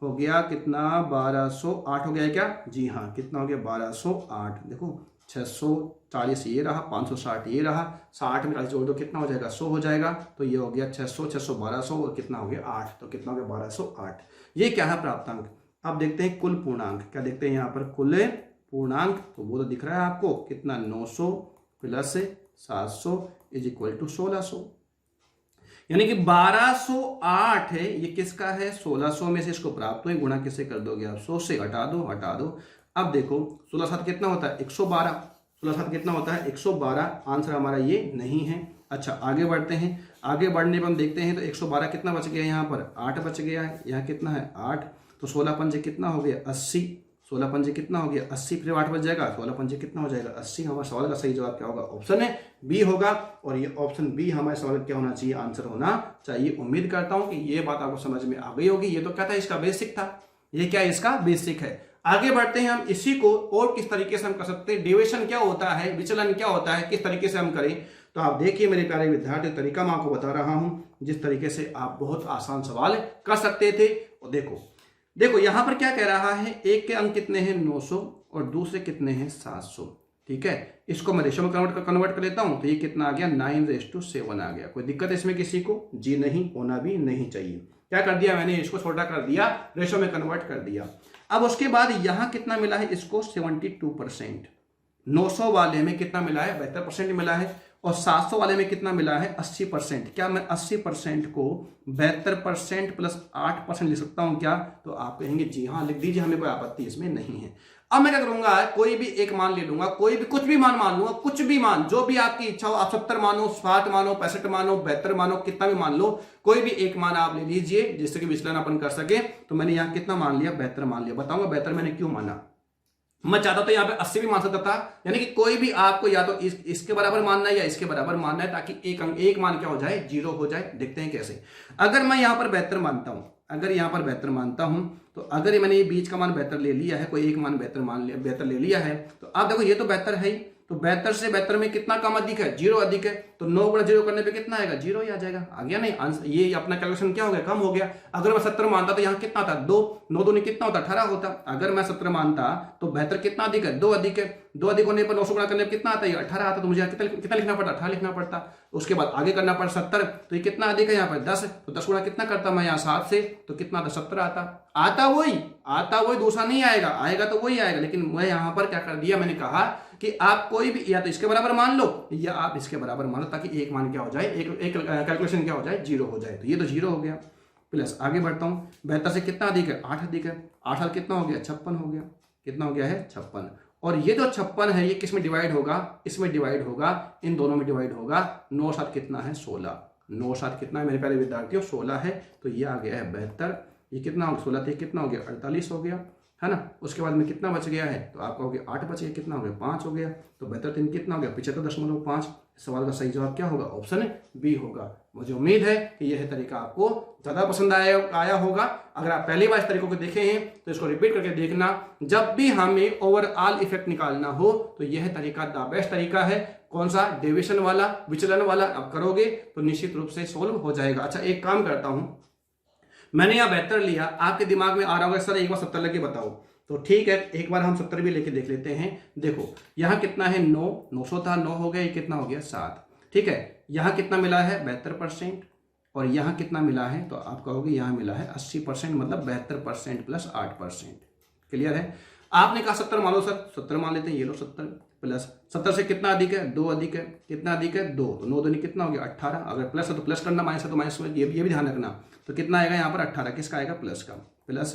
हो गया कितना 1208 हो गया क्या, जी हाँ, कितना हो गया 1208। देखो 640 ये रहा, 560 ये रहा, 60 में 40 जोड़ दो कितना हो जाएगा 100 हो जाएगा। तो ये हो गया 600 600 1200 और कितना हो गया 8, तो कितना हो गया 1208। ये क्या है प्राप्तांक। अब देखते हैं कुल पूर्णांक, क्या देखते हैं यहाँ पर कुल पूर्णांक, तो वो तो दिख रहा है आपको कितना 900 प्लस 700 इज इक्वल टू 1600, यानी कि 1208 है। ये किसका है, 1600 में से इसको प्राप्त हुए, गुणा किससे कर दोगे आप, 100 से हटा दो हटा दो। अब देखो 16 7 कितना होता है 112, 16 7 कितना होता है 112। आंसर हमारा ये नहीं है। अच्छा आगे बढ़ते हैं। आगे बढ़ने पर हम देखते हैं तो 112 कितना बच गया, यहाँ पर 8 बच गया है, यहाँ कितना है 8, तो 16 पंजे कितना हो गया 80, 16 पंजे कितना हो गया 80, फिर 8 बच जाएगा, 16 पंजे कितना हो जाएगा 80। हमारे सवाल का सही जवाब क्या होगा, ऑप्शन है बी होगा। और ये ऑप्शन बी हमारे सवाल क्या होना चाहिए, आंसर होना चाहिए। उम्मीद करता हूं कि ये बात आपको समझ में आ गई होगी। ये तो क्या था, इसका बेसिक था, ये क्या इसका बेसिक है। आगे बढ़ते हैं हम, इसी को और किस तरीके से हम कर सकते हैं, डेविएशन क्या होता है, विचलन क्या होता है, किस तरीके से हम करें। तो आप देखिए मेरे प्यारे विद्यार्थी, तरीका मैं आपको बता रहा हूं जिस तरीके से आप बहुत आसान सवाल कर सकते थे। और देखो यहां पर क्या कह रहा है, एक के अंक कितने हैं 900 और दूसरे कितने हैं 700। ठीक है, इसको मैं रेशो में कन्वर्ट कर लेता हूं, तो ये कितना आ गया 9:7 आ गया। कोई दिक्कत इसमें किसी को? जी नहीं, होना भी नहीं चाहिए। क्या कर दिया मैंने, इसको छोटा कर दिया, रेशो में कन्वर्ट कर दिया। अब उसके बाद यहां कितना मिला है इसको 72%, 900 वाले में कितना मिला है 72% मिला है, और 700 वाले में कितना मिला है 80%। क्या मैं 80% को 72% प्लस 8% लिख सकता हूं क्या? तो आप कहेंगे जी हाँ लिख दीजिए, हमें कोई आपत्ति इसमें नहीं है। अब मैं क्या करूंगा, कोई भी एक मान ले लूंगा, कोई भी कुछ भी मान लूंगा, कुछ भी मान, जो भी आपकी इच्छा हो, आप 70 मानो, 60 मानो, 65 मानो, 72 मानो, कितना भी मान लो, कोई भी एक मान आप ले लीजिए जिससे कि विचलन अपन कर सके। तो मैंने यहाँ कितना मान लिया 72 मान लिया। बताऊंगा 72 मैंने क्यों माना। मैं चाहता तो यहाँ पे 80 भी मान सकता था, यानी कि कोई भी आपको या तो इसके बराबर मानना है या इसके बराबर मानना है, ताकि एक मान क्या हो जाए 0 हो जाए। देखते हैं कैसे। अगर मैं यहाँ पर 72 मानता हूं, अगर यहाँ पर 72 मानता हूं, तो अगर मैंने ये बीच का मान 72 ले लिया है, कोई एक मान 72 ले लिया है, तो आप देखो ये तो 72 है ही, तो 72 से 72 में कितना कम अधिक है 0 अधिक है, तो 9 गुणा 0 करने पे कितना आएगा 0 ही आ जाएगा। आ गया नहीं आंसर, ये अपना कैलकुलेशन क्या हो गया कम हो गया। अगर मैं 70 मानता तो यहाँ कितना था 2, 9 दूनी कितना होता 18 होता। अगर मैं 70 मानता तो 72 कितना अधिक है 2 अधिक है, 2 अधिक होने पर 900 गुणा करने पर कितना आता है 18 आता, तो मुझे कितना लिखना पड़ता 18 लिखना पड़ता। उसके बाद आगे करना पड़ा 70, तो ये कितना अधिक है यहाँ पर 10, तो 10 गुणा कितना करता मैं यहाँ 7 से, तो कितना आता 70 आता वही दूसरा नहीं आएगा, आएगा तो वही आएगा। लेकिन मैं यहाँ पर क्या कर दिया, मैंने कहा कि आप कोई भी या तो इसके बराबर मान लो या आप इसके बराबर मान लो, ताकि एक मान क्या हो जाए, एक कैलकुलेशन क्या हो जाए 0 हो जाए। तो ये तो 0 हो गया। प्लस आगे बढ़ता हूं, 72 से कितना अधिक है 8 अधिक है, 8 और कितना हो गया 56 हो गया। कितना हो गया है 56। और ये जो 56 है ये किस में डिवाइड होगा, इसमें डिवाइड होगा, इन दोनों में डिवाइड होगा। 9 7 कितना है 16, 9 7 कितना है मेरे प्यारे विद्यार्थियों 16 है, तो ये आ गया है 72। ये कितना हो 16 थे कितना हो गया 48 हो गया, है ना। उसके बाद में कितना बच गया है, तो आप कहोगे 8 बच गया, कितना हो गया 5 हो गया, तो 72 कितना हो गया 75.5। सवाल का सही जवाब क्या होगा, ऑप्शन बी होगा। मुझे उम्मीद है कि यह तरीका आपको ज़्यादा पसंद आया होगा। अगर आप पहली बार इस तरीकों को देखे हैं तो इसको रिपीट करके देखना। जब भी हमें ओवरऑल इफेक्ट निकालना हो तो यह तरीका द बेस्ट तरीका है। कौन सा, डेविएशन वाला, विचलन वाला। आप करोगे तो निश्चित रूप से सोल्व हो जाएगा। अच्छा एक काम करता हूं, मैंने यहाँ 72 लिया, आपके दिमाग में आ रहा होगा सर एक बार 70 लेके बताओ, तो ठीक है एक बार हम 70 भी लेके देख लेते हैं। देखो यहाँ कितना है 9, 900 था 9 हो गया, ये कितना हो गया 7, ठीक है। यहाँ कितना मिला है 72%, और यहाँ कितना मिला है, तो आप कहोगे यहाँ मिला है 80%, मतलब 72% प्लस 8%। क्लियर है। आपने कहा 70 मान लो सर, 70 मान लेते हैं, ये लो 70 प्लस 70 से कितना अधिक है 2 अधिक है, कितना अधिक है 2, तो 9 दूनी कितना हो गया 18। अगर प्लस है तो प्लस करना, माइनस है तो माइनस, ये भी ध्यान रखना। तो कितना आएगा यहाँ पर 18, किसका आएगा प्लस का। प्लस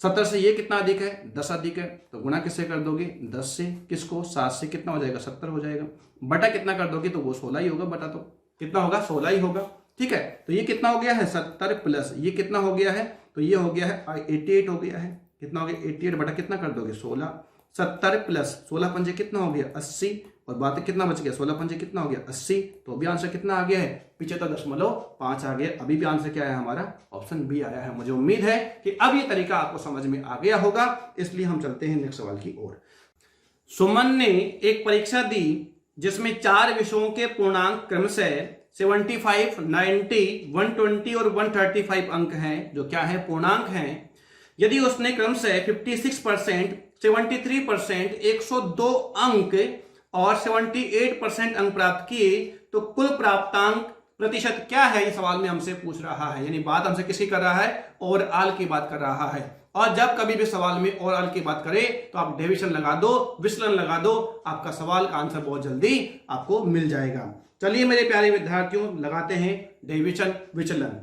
70 से ये कितना अधिक है 10 अधिक है, तो गुणा किससे कर दोगे 10 से, किसको 7 से, कितना हो जाएगा 70 हो जाएगा। बटा कितना कर दोगे तो वो 16 ही होगा, बटा तो कितना होगा 16 ही होगा, ठीक है। तो ये कितना हो गया है 70 प्लस ये कितना हो गया है, तो ये हो गया है 88 हो गया है। कितना हो गया 88 बटा कितना कर दोगे 16, 70 प्लस 16 पंजे कितना हो गया 80, और बात कितना बच गया 16 पंजे कितना हो गया 80, तो अभी आंसर कितना आ गया है 75.5 आ गया। अभी भी आंसर क्या है हमारा, ऑप्शन बी आया है। मुझे उम्मीद है कि अब ये तरीका आपको समझ में आ गया होगा, इसलिए हम चलते हैं नेक्स्ट सवाल की ओर। सुमन ने एक परीक्षा दी जिसमें 4 विषयों के पूर्णांक क्रमशः 75, 90, 120 और 135 अंक हैं, जो क्या है पूर्णांक हैं। यदि उसने क्रमशः 56%, 73%, 102 अंक और 78% अंक प्राप्त किए तो कुल प्राप्तांक प्रतिशत क्या है, ये सवाल में हमसे पूछ रहा है। यानी बात हमसे किसकी कर रहा है, ओवरऑल की बात कर रहा है। और जब कभी भी सवाल में ओवरऑल की बात करे तो आप डेविएशन लगा दो, विचलन लगा दो, आपका सवाल का आंसर बहुत जल्दी आपको मिल जाएगा। चलिए मेरे प्यारे विद्यार्थियों, लगाते हैं डेविएशन विचलन।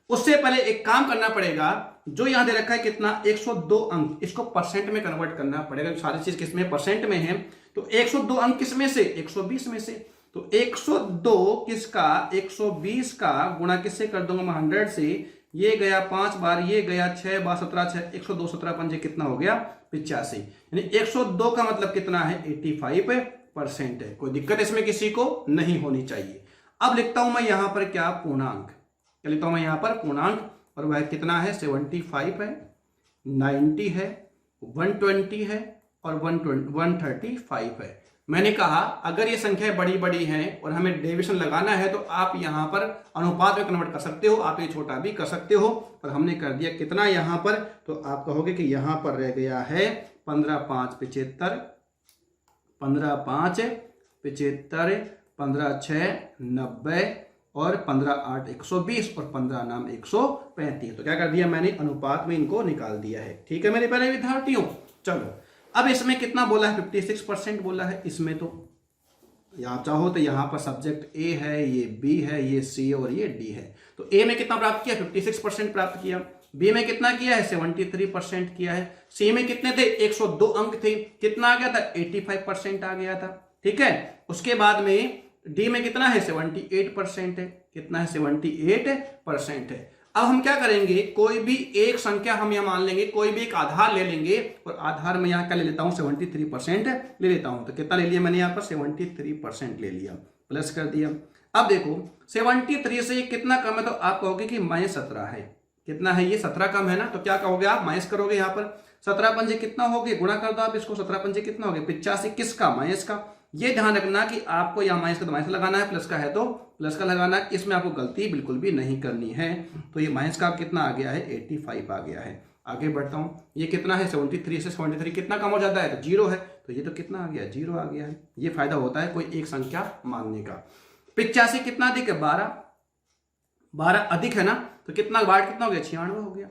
उससे पहले एक काम करना पड़ेगा, जो यहां दे रखा है कितना 102 अंक, इसको परसेंट में कन्वर्ट करना पड़ेगा। सारी चीज किसमें परसेंट में है, तो 102 अंक किसमें से 120 में से, तो 102 किसका 120 का गुणा किससे कर दूंगा मैं 100 से, ये गया 5 बार, ये गया 6 बार 17 6, 102 17 पंजे कितना हो गया 85। यानी 102 का मतलब कितना है 85% है। कोई दिक्कत इसमें किसी को नहीं होनी चाहिए। अब लिखता हूं मैं यहां पर क्या पूर्णांक, क्या लिखता हूं मैं यहां पर पूर्णांक, और वह कितना है 75 है, 90 है, 120 है और 135 है। मैंने कहा अगर ये संख्याएं बड़ी बड़ी हैं और हमें डेविएशन लगाना है तो आप यहां पर अनुपात में कन्वर्ट कर सकते हो, आप ये छोटा भी कर सकते हो, पर हमने कर दिया कितना यहां पर, तो आप कहोगे कि यहां पर रह गया है 15 5 75, 15 5 75, 15 6 90 और 15 8 120 और 15 नाम 135। तो क्या कर दिया मैंने, अनुपात में इनको निकाल दिया है। ठीक है मेरे प्यारे विद्यार्थियों, चलो अब इसमें कितना बोला है, 56% बोला है इसमें। तो यहाँ चाहो तो यहाँ पर सब्जेक्ट ए है, ये बी है, ये सी और ये डी है। तो ए में कितना प्राप्त किया, 56% प्राप्त किया। बी में कितना किया है, 73% किया है। सी में कितने थे, 102 अंक थे, कितना आ गया था, 85% आ गया था। ठीक है, उसके बाद में डी में कितना है, 78% है। कितना है, 78% है। अब हम क्या करेंगे, कोई भी एक संख्या हम यहां मान लेंगे, कोई भी एक आधार ले लेंगे और आधार में यहां क्या ले लेता हूं, 73% ले लेता हूं। तो कितना ले लिया मैंने यहां पर, 73% ले लिया, प्लस कर दिया। अब देखो 73 से कितना कम है, तो आप कहोगे कि -17 है। कितना है ये, 17 कम है ना, तो क्या कहोगे आप, माइनस करोगे यहाँ पर। 17 पंजे कितना हो गए, गुणा कर दो आप इसको, 17 पंजे कितना हो गए, 85। किसका, माइनस का। ये ध्यान रखना कि आपको यहाँ माइनस का तो माइनस लगाना है, प्लस का है तो प्लस का लगाना है। इसमें आपको गलती बिल्कुल भी नहीं करनी है। तो ये माइनस का कितना आ गया है, 85 आ गया है। आगे बढ़ता हूं, ये कितना है, 73 से 73 कितना कम हो जाता है, तो 0 है। तो ये तो कितना आ गया, 0 आ गया है। ये फायदा होता है कोई एक संख्या मानने का। 85 कितना अधिक है, 12 अधिक है ना, तो कितना 8 कितना हो गया, 96 हो गया।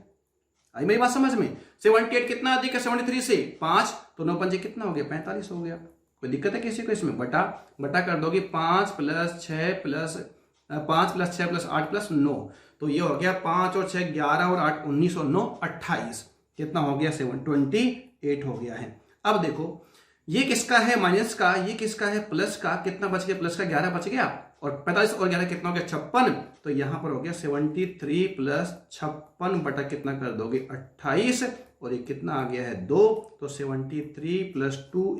आई मेरी बात समझ में। 78 कितना अधिक है 73 से, 5, तो 9 पंजे कितना हो गया, 45 हो गया। कोई दिक्कत है किसी को इसमें, बटा कर दोगे, 5 + 6 + 5 + 6 + 8 + 9, तो ये हो गया 5 और 6 11 और 8 19 और 9 28। कितना हो गया, 728 हो गया है। अब देखो ये किसका है, माइनस का, ये किसका है, प्लस का। कितना बच गया, प्लस का 11 बच गया, और 45 और 11 कितना हो गया, 56। तो यहां पर हो गया 73 + 56 बटा कितना कर दोगे, 28, और ये कितना आ गया है, 2। तो 73 + 2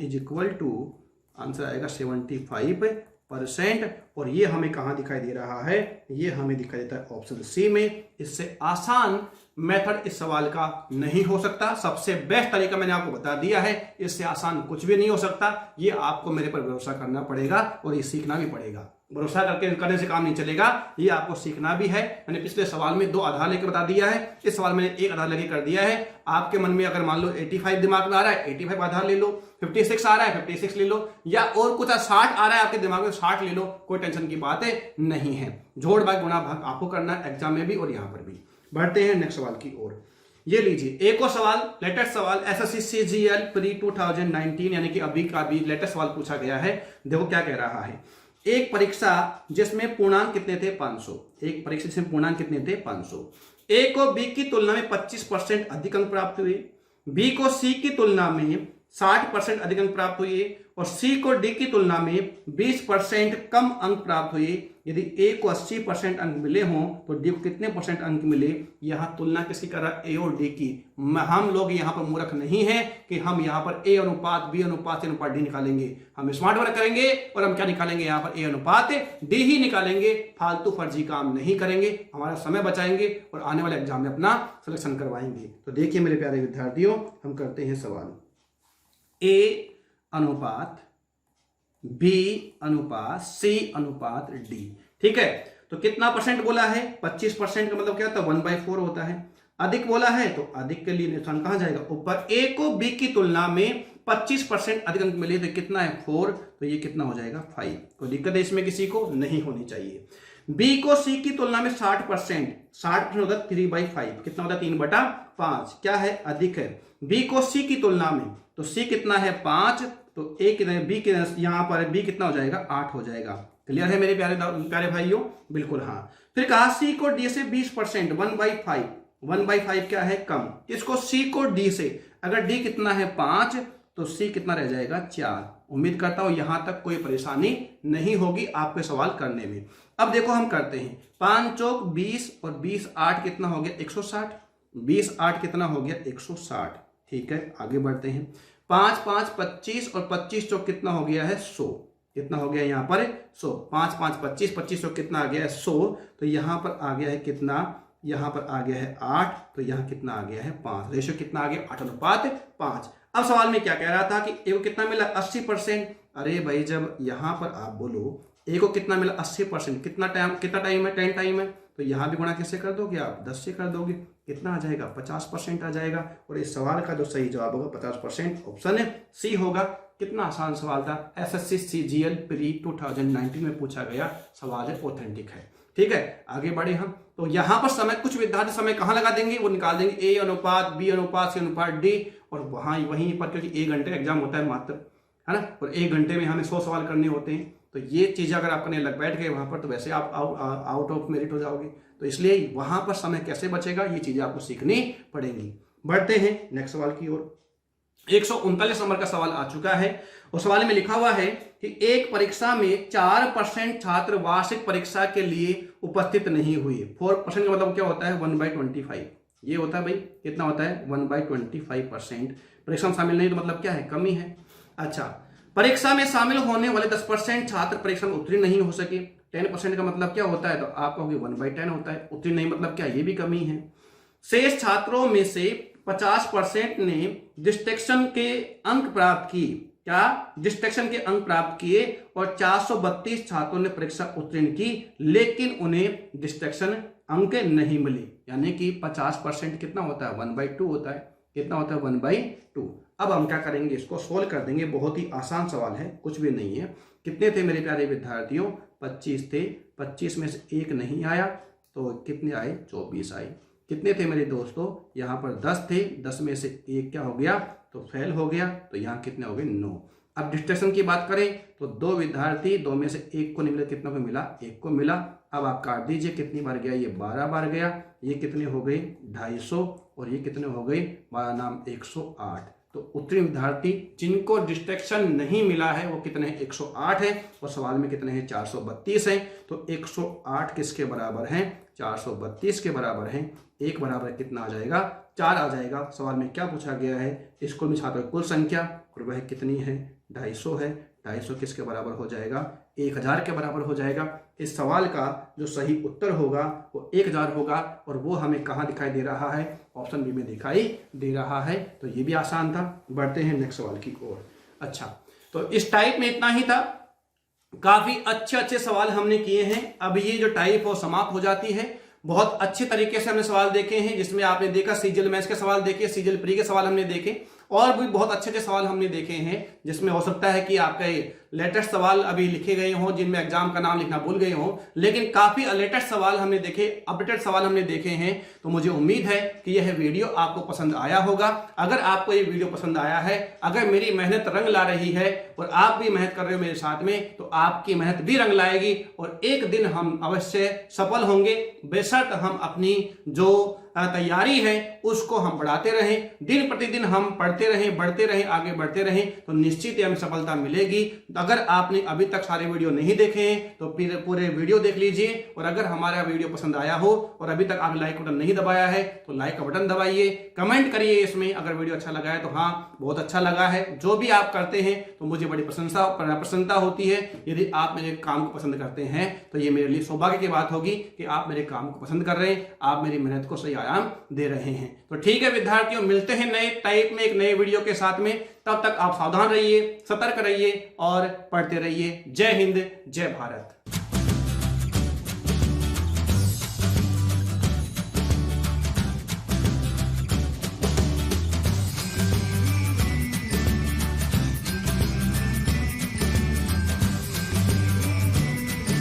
= आंसर आएगा 75%। और ये हमें कहां दिखाई दे रहा है, ये हमें दिखाई देता है ऑप्शन सी में। इससे आसान मेथड इस सवाल का नहीं हो सकता। सबसे बेस्ट तरीका मैंने आपको बता दिया है, इससे आसान कुछ भी नहीं हो सकता। ये आपको मेरे पर भरोसा करना पड़ेगा और ये सीखना भी पड़ेगा। भरोसा करने से काम नहीं चलेगा, ये आपको सीखना भी है। मैंने पिछले सवाल में 2 आधार लेकर बता दिया है, इस सवाल में 1 आधार लेके कर दिया है। आपके मन में अगर मान लो 85 दिमाग में आ रहा है, 85 आधार ले लो। 56 आ रहा है, 56 ले लो, या और कुछ 60 आ रहा है आपके दिमाग में, 60 ले लो। कोई टेंशन की बात नहीं है। जोड़ भाग गुणा भाग आपको करना है एग्जाम में भी और यहां पर भी। बढ़ते हैं नेक्स्ट सवाल की ओर। ये लीजिए एक और सवाल, लेटेस्ट सवाल, एसएससी CGL प्री 2019 यानी कि अभी का भी लेटेस्ट सवाल पूछा गया है। देखो क्या कह रहा है, एक परीक्षा जिसमें पूर्णांक कितने थे, 500। एक परीक्षा जिसमें पूर्णांक कितने थे, 500। ए को बी की तुलना में 25% अधिक अंक प्राप्त हुए, बी को सी की तुलना में 60% अधिक अंक प्राप्त हुए, और सी को डी की तुलना में 20% कम अंक प्राप्त हुए। यदि ए को 80% अंक मिले हों तो डी को कितने % अंक मिले। यहां तुलना किसकी कर रहा है, ए और डी की। हम लोग यहां पर मूर्ख नहीं है कि हम यहां पर ए अनुपात बी अनुपात डी निकालेंगे। हम स्मार्ट वर्क करेंगे और हम क्या निकालेंगे, यहां पर ए अनुपात डी ही निकालेंगे। फालतू फर्जी काम नहीं करेंगे, हमारा समय बचाएंगे और आने वाले एग्जाम में अपना सिलेक्शन करवाएंगे। तो देखिए मेरे प्यारे विद्यार्थियों, हम करते हैं सवाल। ए अनुपात बी अनुपात सी अनुपात डी। ठीक है, तो कितना % बोला है, 25% का मतलब क्या होता है, 1/4 होता है। अधिक बोला है तो अधिक के लिए निशान कहां जाएगा, ऊपर। ए को बी की तुलना में 25% अधिक अंक मिले तो कितना है, 4। तो ये कितना हो जाएगा, 5। कोई दिक्कत है इसमें किसी को, नहीं होनी चाहिए। बी को सी की तुलना में 60% होता है 3/5। कितना होता है, 3/5। क्या है, अधिक है। बी को सी की तुलना में, तो सी कितना है, 5, तो ए कितना है, बी के यहां पर बी कितना हो जाएगा, 8 हो जाएगा। क्लियर है मेरे प्यारे भाइयों, बिल्कुल हाँ। फिर कहा सी को डी से 20%, 1/5। 1/5 क्या है, कम। इसको सी को डी से, अगर डी कितना है, 5, तो सी कितना रह जाएगा, 4। उम्मीद करता हूं यहां तक कोई परेशानी नहीं होगी आपके सवाल करने में। अब देखो हम करते हैं, 5 चौक 20 और 20 8 कितना हो गया, 160। 20 8 कितना हो गया, 160। ठीक है, आगे बढ़ते हैं। 5 5 25 और 25 चौक कितना हो गया है, 100। कितना हो गया यहाँ पर, 100। 5 5 25, 25 चौक कितना आ गया है, 100। तो यहाँ पर आ गया है कितना, यहाँ पर आ गया है 8। तो यहाँ कितना आ गया है, 5। रेशियो कितना आ गया, 8:5। अब सवाल में क्या कह रहा था कि ए को कितना मिला, 80%। अरे भाई जब यहाँ पर आप बोलो ए को कितना मिला, 80%, कितना टाइम है, 10 टाइम है। तो यहां भी गुणा किससे कर दोगे आप, 10 से कर दोगे। कितना आ जाएगा, 50% आ जाएगा। और इस सवाल का जो सही जवाब होगा 50% ऑप्शन सी होगा। कितना आसान सवाल था, एसएससी सीजीएल प्री 2019 में पूछा गया सवाल है, ऑथेंटिक है। ठीक है, आगे बढ़े हम। तो यहां पर समय, कुछ विद्यार्थी समय कहां लगा देंगे, वो निकाल देंगे ए अनुपात बी अनुपात सी अनुपात डी, और वहीं पर, क्योंकि 1 घंटे एग्जाम होता है मात्र, है ना, और 1 घंटे में हमें 100 सवाल करने होते हैं, तो ये चीज़ अगर आप करने लग बैठ गए वहां पर तो वैसे आप आउट ऑफ मेरिट हो जाओगे। तो इसलिए वहां पर समय कैसे बचेगा, ये चीजें आपको सीखनी पड़ेंगी। बढ़ते हैं नेक्स्ट सवाल की ओर। 139 नंबर का सवाल आ चुका है, और सवाल में लिखा हुआ है कि एक परीक्षा में 4% छात्र वार्षिक परीक्षा के लिए उपस्थित नहीं हुए। 4% का मतलब क्या होता है, 1/25। ये होता है भाई, कितना होता है, 1/25%। परीक्षा में शामिल नहीं तो मतलब क्या है, कमी है। अच्छा, परीक्षा में शामिल होने वाले 10% छात्र परीक्षा में उत्तीर्ण नहीं हो सके। 10% का मतलब क्या होता है, तो आप कहोगे 1/10 होता है। उत्तीर्ण नहीं मतलब क्या, ये भी कमी है। शेष छात्रों में से 50% ने डिस्टिंक्शन के अंक प्राप्त किए। क्या, डिस्टिंक्शन के अंक प्राप्त किए, और 432 छात्रों ने परीक्षा उत्तीर्ण की, लेकिन उन्हें डिस्टिंक्शन अंक नहीं मिले। यानी कि 50% कितना होता है, 1/2 होता है। कितना होता है, 1/2। अब हम क्या करेंगे, इसको सोल्व कर देंगे। बहुत ही आसान सवाल है, कुछ भी नहीं है। कितने थे मेरे प्यारे विद्यार्थियों, 25 थे। 25 में से 1 नहीं आया, तो कितने आए, 24 आए। कितने थे मेरे दोस्तों, यहाँ पर 10 थे। 10 में से 1 क्या हो गया, तो फेल हो गया, तो यहाँ कितने हो गए, 9। अब डिस्ट्रैक्शन की बात करें तो 2 विद्यार्थी, 2 में से 1 को नहीं मिला, कितना को मिला, 1 को मिला। अब आप काट दीजिए, कितनी बार गया, ये 12 बार गया। ये कितने हो गए, 250, और ये कितने हो गए, 12 नाम 108। तो उत्तीर्ण विद्यार्थी जिनको डिस्ट्रैक्शन नहीं मिला है वो कितने हैं, 108 है, और सवाल में कितने हैं, 432 है। तो 108 किसके बराबर हैं, 432 के बराबर हैं। 1 बराबर कितना आ जाएगा, 4 आ जाएगा। सवाल में क्या पूछा गया है, स्कूल में छात्रों की कुल संख्या, और वह कितनी है, 250 है। 250 किसके बराबर हो जाएगा, 1000 के बराबर हो जाएगा। इस सवाल का जो सही उत्तर होगा वो 1000 होगा, और वो हमें कहाँ दिखाई दे रहा है, ऑप्शन बी में दिखाई दे रहा है। तो ये भी आसान था। बढ़ते हैं नेक्स्ट सवाल की ओर। अच्छा, तो इस टाइप में इतना ही था। काफी अच्छे सवाल हमने किए हैं। अब ये जो टाइप वो समाप्त हो जाती है। बहुत अच्छे तरीके से हमने सवाल देखे हैं, जिसमें आपने देखा सीजीएल मैथ्स के सवाल देखे, सीजीएल प्री के सवाल हमने देखे, और भी बहुत अच्छे सवाल हमने देखे हैं, जिसमें हो सकता है कि आपके लेटेस्ट सवाल अभी लिखे गए हों, जिनमें एग्जाम का नाम लिखना भूल गए हों, लेकिन काफी लेटेस्ट सवाल हमने देखे, अपडेटेड सवाल हमने देखे हैं। तो मुझे उम्मीद है कि यह वीडियो आपको पसंद आया होगा। अगर आपको ये वीडियो पसंद आया है, अगर मेरी मेहनत रंग ला रही है और आप भी मेहनत कर रहे हो मेरे साथ में, तो आपकी मेहनत भी रंग लाएगी, और एक दिन हम अवश्य सफल होंगे। बेशक हम अपनी जो तैयारी है उसको हम बढ़ाते रहें, दिन प्रतिदिन हम पढ़ते रहें, बढ़ते रहें, आगे बढ़ते रहें, तो निश्चित ही हमें सफलता मिलेगी। अगर आपने अभी तक सारे वीडियो नहीं देखे हैं तो फिर पूरे वीडियो देख लीजिए, और अगर हमारा वीडियो पसंद आया हो और अभी तक आप लाइक बटन नहीं दबाया है तो लाइक का बटन दबाइए, कमेंट करिए इसमें अगर वीडियो अच्छा लगा है तो हाँ बहुत अच्छा लगा है। जो भी आप करते हैं तो मुझे बड़ी प्रसन्नता होती है। यदि आप मेरे काम को पसंद करते हैं तो ये मेरे लिए सौभाग्य की बात होगी कि आप मेरे काम को पसंद कर रहे हैं, आप मेरी मेहनत को सही आयाम दे रहे हैं। तो ठीक है विद्यार्थियों, मिलते हैं नए टाइप में एक नए वीडियो के साथ में। तब तक आप सावधान रहिए, सतर्क रहिए और पढ़ते रहिए। जय हिंद, जय भारत।